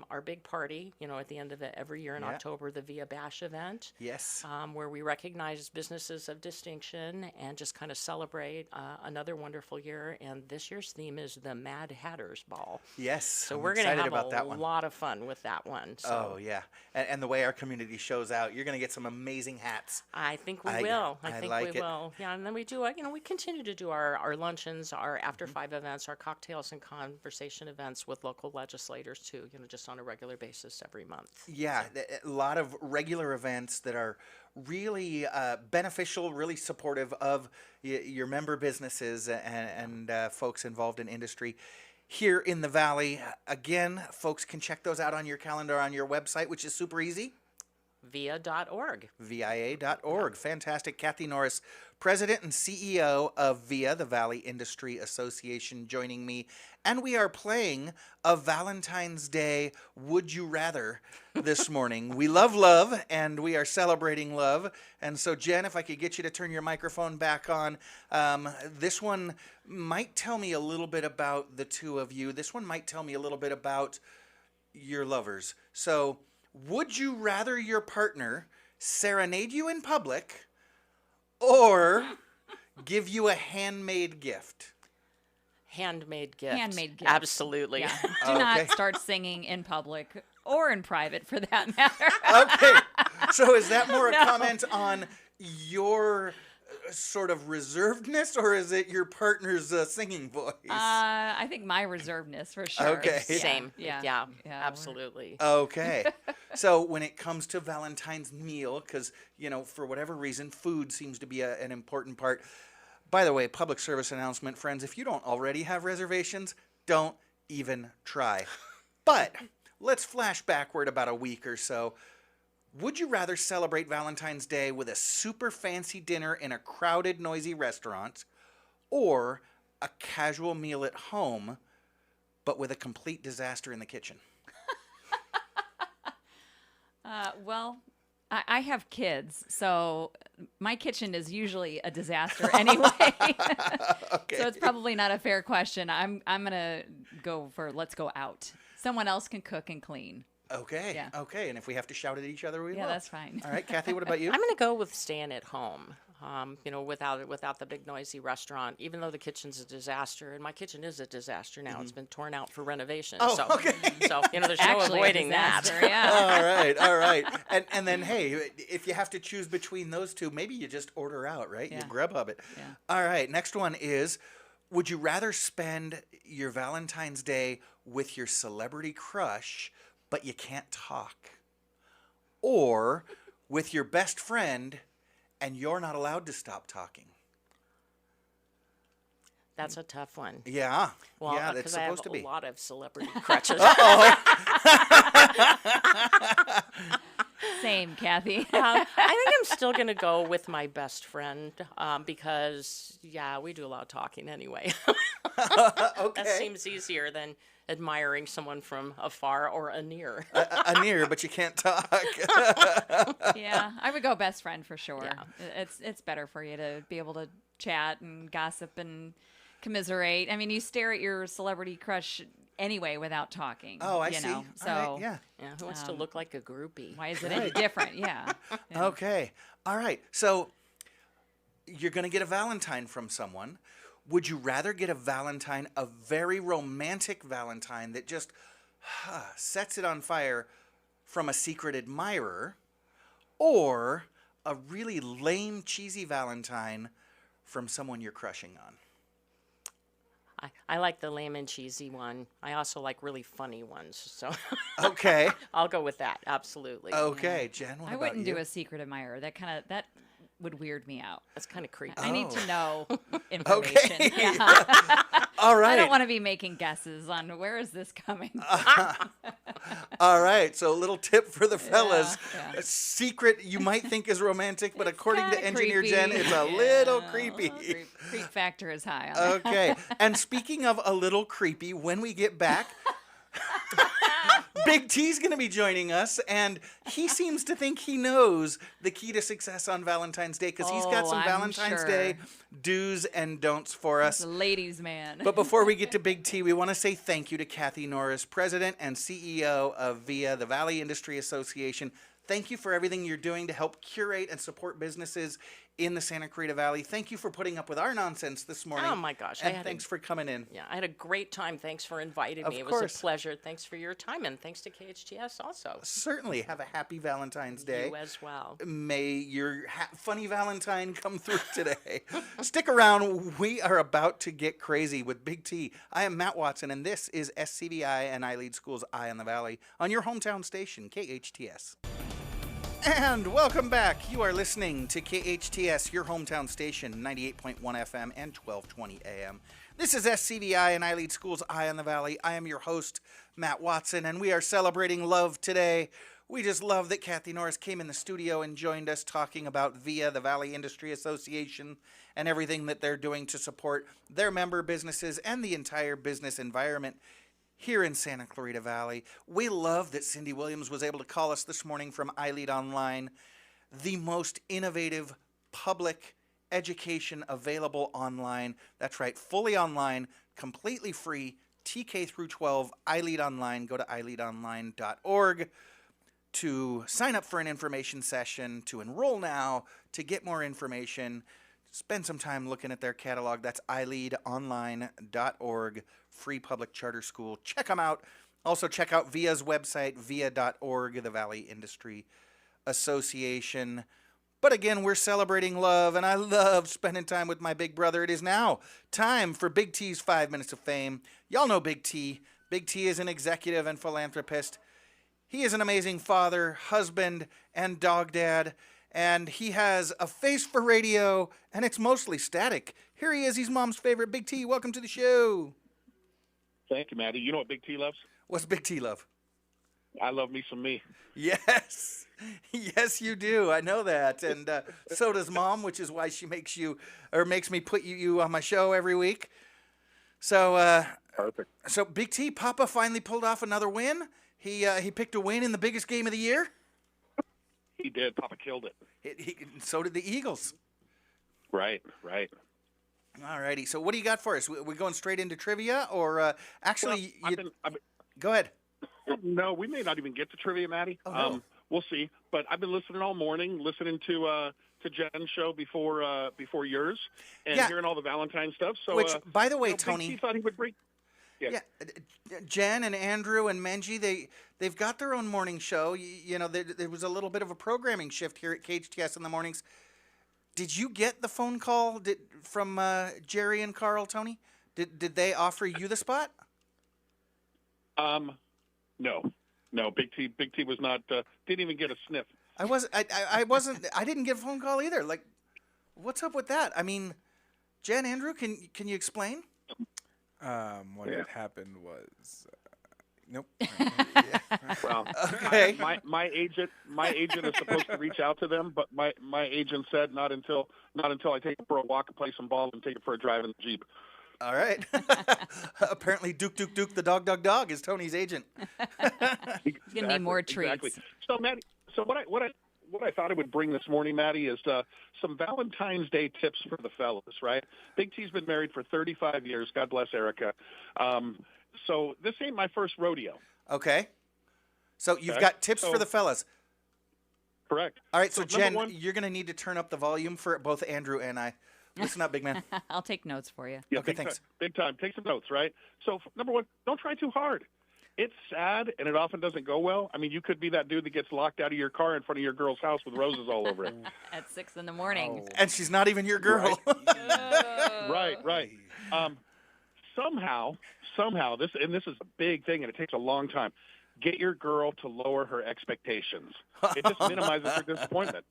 our big party, at the end of it every year in October, the VIA Bash event. Yes. Where we recognize businesses of distinction and just kind of celebrate another wonderful year. And this year's theme is the Mad Hatter's Ball. Yes. So I'm we're going to excited have about that a one. lot of fun with that one. So Oh, yeah. And the way our community shows out, you're going to get some amazing hats. I think we I will. I I think like we it. will. Yeah, and then we do, we continue to do our luncheons, our after 5 events, our cocktails and conversation events with local legislators too, just on a regular basis every month. Yeah, a lot of regular events that are really beneficial, really supportive of your member businesses and folks involved in industry here in the Valley. Again, folks can check those out on your calendar on your website, which is super easy. VIA.org. VIA.org. Fantastic. Kathy Norris, President and CEO of VIA, the Valley Industry Association, joining me. And we are playing a Valentine's Day Would You Rather this morning. We love love, and we are celebrating love. And so, Jen, if I could get you to turn your microphone back on. This one might tell me a little bit about the two of you. This one might tell me a little bit about your lovers. So, would you rather your partner serenade you in public or give you a handmade gift? Handmade gift. Handmade gift. Absolutely. Yeah. Do Okay. not start singing in public or in private for that matter. Okay. So is that more a No. comment on your sort of reservedness, or is it your partner's singing voice? I think my reservedness for sure. Okay. Yeah, Same. Yeah. Yeah, we're- absolutely. Okay. So when it comes to Valentine's meal, because, for whatever reason, food seems to be an important part. By the way, public service announcement, friends, if you don't already have reservations, don't even try. But let's flash backward about a week or so. Would you rather celebrate Valentine's Day with a super fancy dinner in a crowded, noisy restaurant or a casual meal at home but with a complete disaster in the kitchen? Well, I have kids, so my kitchen is usually a disaster anyway. Okay. So it's probably not a fair question. I'm gonna go for let's go out. Someone else can cook and clean. Okay. Yeah. Okay. And if we have to shout at each other, we will. Yeah, that's fine. All right, Kathy, what about you? I'm going to go with staying at home. Without the big noisy restaurant, even though the kitchen's a disaster, and my kitchen is a disaster now. It's been torn out for renovation. Oh, so, okay. So, there's no Actually, a avoiding that. disaster, yeah. All right. And then, hey, if you have to choose between those two, maybe you just order out, right? You Yeah. Grubhub it. Yeah. All right, next one is, would you rather spend your Valentine's Day with your celebrity crush, but you can't talk? Or with your best friend, and you're not allowed to stop talking? That's a tough one. Yeah. Well, yeah, that's because I have supposed to be. a lot of celebrity crutches. Same, Kathy. I think I'm still going to go with my best friend because, we do a lot of talking anyway. Okay. That seems easier than admiring someone from afar or a near. A near, but you can't talk. Yeah, I would go best friend for sure. Yeah. It's better for you to be able to chat and gossip and commiserate. I mean, you stare at your celebrity crush anyway without talking. Oh, I you see. know? All So right, yeah. Yeah, who wants to look like a groupie? why is it any different? Yeah. Yeah. Okay. All right. So you're going to get a Valentine from someone. Would you rather get a Valentine, a very romantic Valentine that just sets it on fire from a secret admirer, or a really lame, cheesy Valentine from someone you're crushing on? I like the lame and cheesy one. I also like really funny ones. So Okay. I'll go with that. Absolutely. Okay. Jen, what I about wouldn't you? do a secret admirer. That would weird me out. That's kind of creepy. I need to know Okay. information. Yeah. All right. I don't want to be making guesses on where is this coming from. All right, so a little tip for the fellas. yeah. A secret you might think is romantic, but according to Kinda Engineer creepy. Jen, it's a Yeah, little a creepy. little creep factor is high on that. Okay, and speaking of a little creepy, when we get back, Big T's going to be joining us, and he seems to think he knows the key to success on Valentine's Day because he's got Oh, some I'm Valentine's sure. Day do's and don'ts for us. The ladies' man. But before we get to Big T, we want to say thank you to Kathy Norris, President and CEO of VIA, the Valley Industry Association. Thank you for everything you're doing to help curate and support businesses in the Santa Clarita Valley. Thank you for putting up with our nonsense this morning. Oh, my gosh. And thanks for coming in. Yeah, I had a great time. Thanks for inviting Of me. It course. was a pleasure. Thanks for your time, and thanks to KHTS also. Certainly. Have a happy Valentine's Day. You as well. May your funny Valentine come through today. Stick around. We are about to get crazy with Big T. I am Matt Watson, and this is SCVi and iLead School's Eye on the Valley on your hometown station, KHTS. And welcome back. You are listening to KHTS, your hometown station, 98.1 FM and 1220 AM. This is SCVi and iLead School's Eye on the Valley. I am your host, Matt Watson, and we are celebrating love today. We just love that Kathy Norris came in the studio and joined us talking about VIA, the Valley Industry Association, and everything that they're doing to support their member businesses and the entire business environment here in Santa Clarita Valley. We love that Cindy Williams was able to call us this morning from iLead Online, the most innovative public education available online. That's right, fully online, completely free, TK through 12, iLead Online. Go to iLeadOnline.org to sign up for an information session, to enroll now, to get more information. Spend some time looking at their catalog. That's iLeadOnline.org, free public charter school. Check them out. Also check out VIA's website, via.org, the Valley Industry Association. But again, we're celebrating love, and I love spending time with my big brother. It is now time for Big T's 5 Minutes of Fame. Y'all know Big T. Big T is an executive and philanthropist. He is an amazing father, husband, and dog dad. And he has a face for radio, and it's mostly static. Here he is. He's Mom's favorite. Big T, welcome to the show. Thank you, Maddie. You know what Big T loves? What's Big T love? I love me some me. Yes. Yes, you do. I know that. And so does Mom, which is why she makes me put you on my show every week. So Perfect. So Big T, Papa finally pulled off another win. He picked a win in the biggest game of the year. He did. Papa killed it. So did the Eagles. Right. All righty. So what do you got for us? We going straight into trivia, or actually, go ahead. No, we may not even get to trivia, Maddie. Oh, no. We'll see. But I've been listening all morning, listening to Jen's show before yours, and hearing all the Valentine stuff. So, which, by the way, Tony, Big T thought he would bring. Yeah, Jen and Andrew and Menji, they've got their own morning show. There was a little bit of a programming shift here at KHTS in the mornings. Did you get the phone call from Jerry and Carl, Tony? Did they offer you the spot? No. Big T was not. Didn't even get a sniff. I wasn't. I didn't get a phone call either. Like, what's up with that? I mean, Jen, Andrew, can you explain? What had happened was, nope. Well, okay. My agent is supposed to reach out to them, but my agent said not until I take it for a walk and play some ball and take it for a drive in the Jeep. All right. Apparently, Duke the dog is Tony's agent. He's gonna need more treats. Exactly. So, Maddie, what I thought I would bring this morning, Maddie, is some Valentine's Day tips for the fellas, right? Big T's been married for 35 years. God bless Erica. So this ain't my first rodeo. Okay. So you've got tips for the fellas. Correct. All right, so Jen, you're going to need to turn up the volume for both Andrew and I. Listen up, big man. I'll take notes for you. Yeah, okay, thanks. Big time. Take some notes, right? So, number one, don't try too hard. It's sad, and it often doesn't go well. I mean, you could be that dude that gets locked out of your car in front of your girl's house with roses all over it. At 6 in the morning. And she's not even your girl. Right. Somehow, this is a big thing, and it takes a long time. Get your girl to lower her expectations. It just minimizes her disappointment.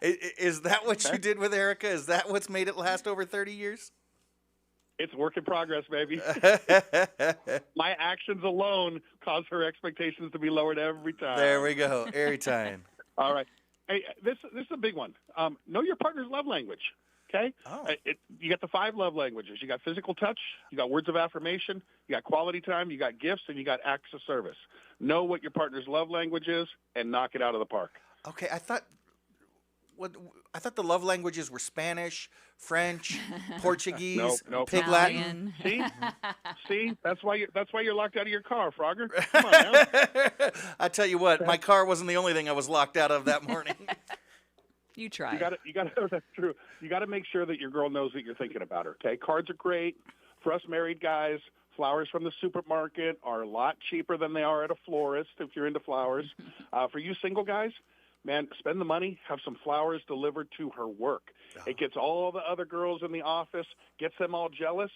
Is that what you did with Erica? Is that what's made it last over 30 years? It's work in progress, baby. My actions alone cause her expectations to be lowered every time. There we go. Every time. All right. Hey, this is a big one. Know your partner's love language. Okay? Oh. You got the 5 love languages. You got physical touch. You got words of affirmation. You got quality time. You got gifts, and you got acts of service. Know what your partner's love language is, and knock it out of the park. Okay, I thought the love languages were Spanish, French, Portuguese, Nope. Pig Latin. See, that's why you're locked out of your car, Frogger. Come on now. I tell you what, my car wasn't the only thing I was locked out of that morning. You try. You got to. That's true. You got to make sure that your girl knows that you're thinking about her. Okay, cards are great for us married guys. Flowers from the supermarket are a lot cheaper than they are at a florist if you're into flowers. For you single guys, man, spend the money, have some flowers delivered to her work. It gets all the other girls in the office, gets them all jealous,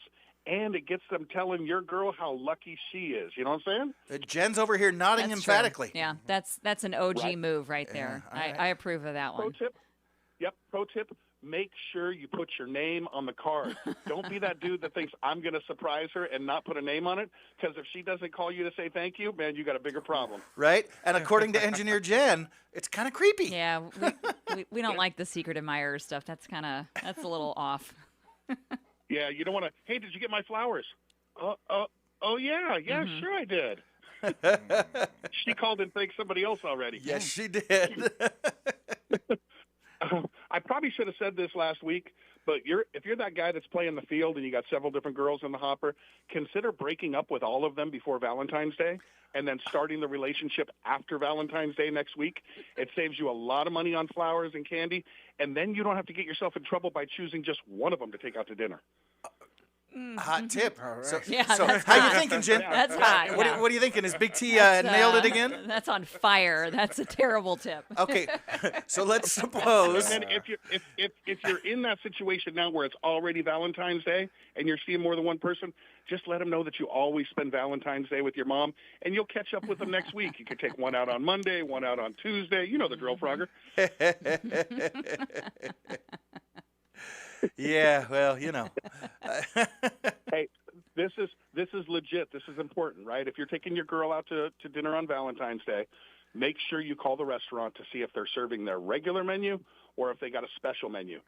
and it gets them telling your girl how lucky she is. You know what I'm saying? Jen's over here nodding That's emphatically. True. Yeah, that's an OG move right there. Yeah, I approve of that one. Pro tip, make sure you put your name on the card. Don't be that dude that thinks I'm going to surprise her and not put a name on it, because if she doesn't call you to say thank you, man, you got a bigger problem. Right? And according to engineer Jen, it's kind of creepy. Yeah, we don't like the secret admirer stuff. That's a little off. Yeah, you don't want to, hey, did you get my flowers? Oh yeah, sure I did. She called and thanked somebody else already. Yes, she did. I probably should have said this last week, but if you're that guy that's playing the field and you got several different girls in the hopper, consider breaking up with all of them before Valentine's Day and then starting the relationship after Valentine's Day next week. It saves you a lot of money on flowers and candy, and then you don't have to get yourself in trouble by choosing just one of them to take out to dinner. Hot tip. All right. So Yeah, how that's you hot. thinking, Jen? That's hot. What Yeah. are you thinking? Is Big T nailed it again? That's on fire. That's a terrible tip. Okay, so let's suppose. And then if you're in that situation now where it's already Valentine's Day and you're seeing more than one person, just let them know that you always spend Valentine's Day with your mom, and you'll catch up with them next week. You could take one out on Monday, one out on Tuesday. You know the drill, Frogger. Yeah, well, you know. Hey, this is legit. This is important, right? If you're taking your girl out to dinner on Valentine's Day, make sure you call the restaurant to see if they're serving their regular menu or if they got a special menu.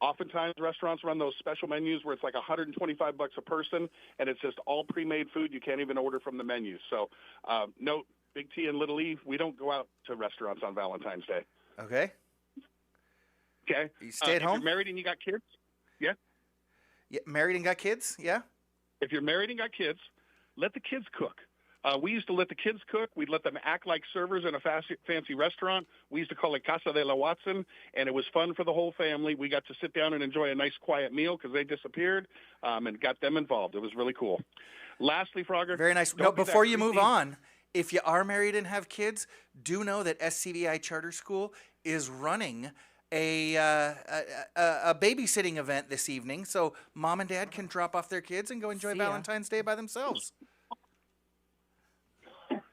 Oftentimes, restaurants run those special menus where it's like $125 a person, and it's just all pre-made food. You can't even order from the menu. So, note, Big T and Little E, we don't go out to restaurants on Valentine's Day. Okay. Okay? You stay at home? If you're married and you got kids, yeah. Yeah, married and got kids? Yeah. If you're married and got kids, let the kids cook. We used to let the kids cook. We'd let them act like servers in a fancy restaurant. We used to call it Casa de la Watson, and it was fun for the whole family. We got to sit down and enjoy a nice, quiet meal because they disappeared and got them involved. It was really cool. Lastly, Frogger. Very nice. No, before you move on, if you are married and have kids, do know that SCVi Charter School is running a babysitting event this evening, so mom and dad can drop off their kids and go enjoy Valentine's Day by themselves.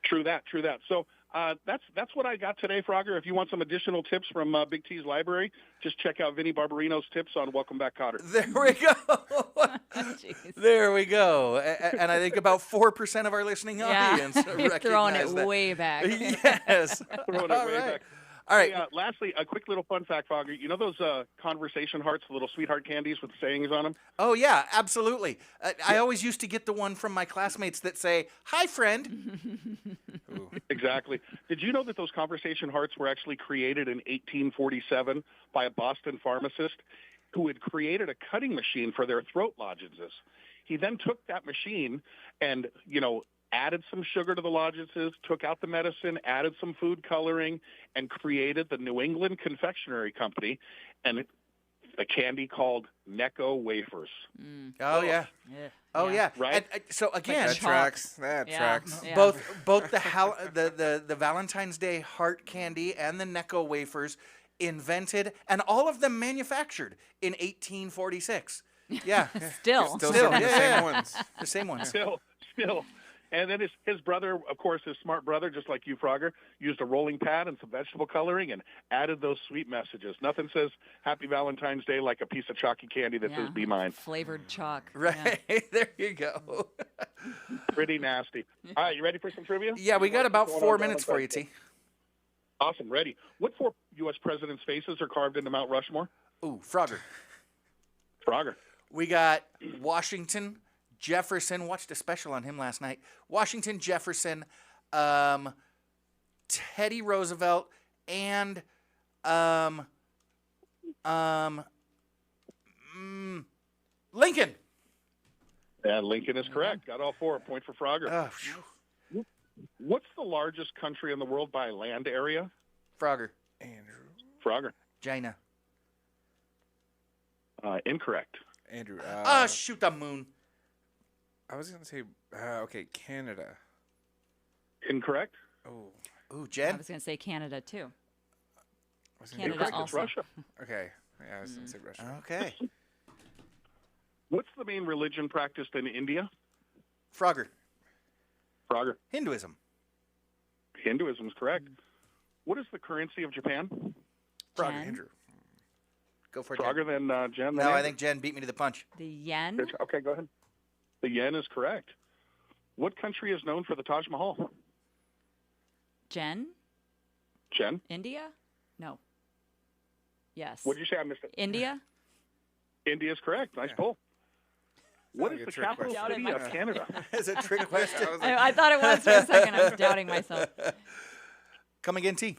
True that. So that's what I got today, Frogger. If you want some additional tips from Big T's library, just check out Vinny Barbarino's tips on Welcome Back, Cotter. There we go. There we go. And I think about 4% of our listening audience You're throwing it that. way back. Yes. Throwing it way back. All right. Hey, lastly, a quick little fun fact, Frogger. You know those conversation hearts, the little sweetheart candies with sayings on them? Oh, yeah, absolutely. I always used to get the one from my classmates that say, "Hi, friend." Exactly. Did you know that those conversation hearts were actually created in 1847 by a Boston pharmacist who had created a cutting machine for their throat lozenges? He then took that machine and, added some sugar to the lozenges, took out the medicine, added some food coloring, and created the New England Confectionery Company and a candy called Necco wafers. Oh, yeah. Oh, yeah. Right? And, so, again, That tracks. Yeah. both the Valentine's Day heart candy and the Necco wafers invented, and all of them manufactured in 1846. Yeah. Still. Still some of the yeah, same yeah. ones. The same ones. Still. And then his brother, of course, his smart brother, just like you, Frogger, used a rolling pad and some vegetable coloring and added those sweet messages. Nothing says Happy Valentine's Day like a piece of chalky candy that says "Be mine." Flavored chalk. Right. There you go. Pretty nasty. All right, you ready for some trivia? Yeah, we got about 4 minutes for you, T. Awesome, ready. What 4 U.S. presidents' faces are carved into Mount Rushmore? Ooh, Frogger. Frogger. We got Washington, Jefferson. Watched a special on him last night. Washington, Jefferson, Teddy Roosevelt, and Lincoln. And Lincoln is correct. Got all 4. Point for Frogger. Oh, phew. What's the largest country in the world by land area? Frogger. Andrew. Frogger. China. Incorrect. Andrew. Shoot the moon. I was going to say, Canada. Incorrect. Oh, Ooh, I Jen. was going to say Canada, too. wasn't Canada Incorrect. It's also. Russia. Okay. Yeah, I was going to say Russia. Okay. What's the main religion practiced in India? Frogger. Frogger. Hinduism. Hinduism is correct. What is the currency of Japan? Frogger. Jen? Andrew. Go for it, Frogger, Jen. then Jen. No, then I Andrew. think Jen beat me to the punch. The yen. Okay, go ahead. The yen is correct. What country is known for the Taj Mahal? Jen? Jen? India? No. Yes. What did you say? I missed it. India? India is correct. Nice Yeah. pull. What like is a the trick capital question. city of Canada? It's a trick question. I was like, I thought it was for a second. I was doubting myself. Come again, T.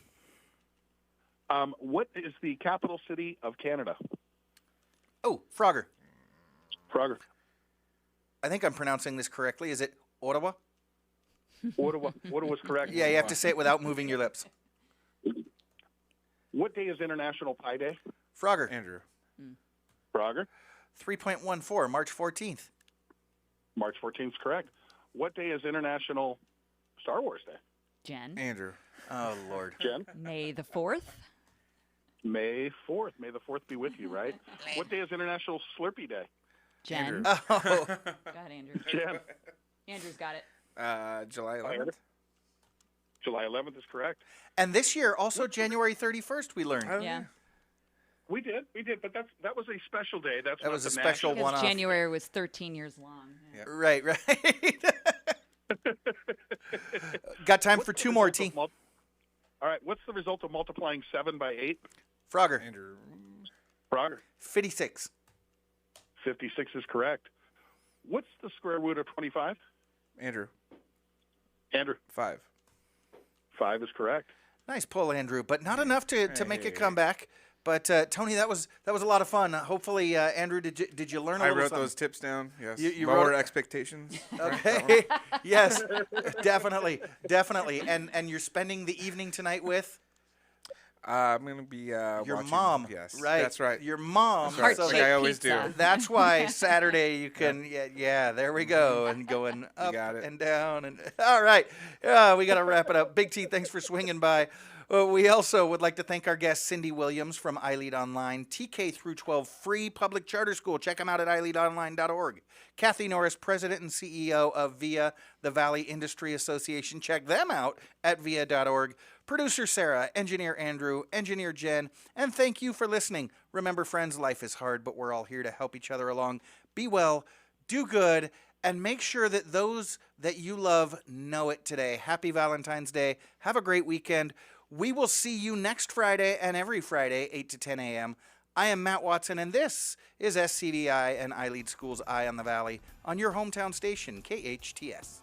What is the capital city of Canada? Oh, Frogger. Frogger. I think I'm pronouncing this correctly. Is it Ottawa? Ottawa. Ottawa's correct. Yeah, you have to say it without moving your lips. What day is International Pie Day? Frogger. Andrew. Frogger. 3.14, March 14th. March 14th is correct. What day is International Star Wars Day? Jen? Andrew. Oh, Lord. Jen? May the 4th? May 4th. May the 4th be with you, right? What day is International Slurpee Day? Jen? Andrew. Oh, Go ahead, Andrew. Jen. Andrew's got it. July 11th. July 11th is correct. and this year, also January 31st, we learned. Oh, Yeah. We did, but that was a special day. That was a the special national- one. Because One-off. January was 13 years long. Yeah. Right. Got time What's for the 2 more, result T. of All right, what's the result of multiplying 7 by 8? Frogger. Andrew. Prager. 56. 56 is correct. What's the square root of 25? Andrew. Andrew. 5. 5 is correct. Nice pull, Andrew, but not enough to make a Hey. comeback. But Tony, that was a lot of fun. Hopefully, Andrew, did you learn a I little wrote something? those tips down. Yes. You Lower wrote it? expectations. Okay. Yes, definitely. And you're spending the evening tonight with I'm gonna be your watching, mom. Yes, Right. That's right. Your mom. That's right. So Like Heart-shaped I always pizza. do. that's why Saturday you can, yeah, there we go, and going up got it. and down. And all right, we got to wrap it up. Big T, thanks for swinging by. We also would like to thank our guest, Cindy Williams from iLead Online, TK through 12 free public charter school. Check them out at iLeadOnline.org. Kathy Norris, President and CEO of VIA, the Valley Industry Association. Check them out at VIA.org. Producer Sarah, Engineer Andrew, Engineer Jen, and thank you for listening. Remember, friends, life is hard, but we're all here to help each other along. Be well, do good, and make sure that those that you love know it today. Happy Valentine's Day. Have a great weekend. We will see you next Friday and every Friday, 8 to 10 a.m. I am Matt Watson, and this is SCVi and iLead School's Eye on the Valley on your hometown station, KHTS.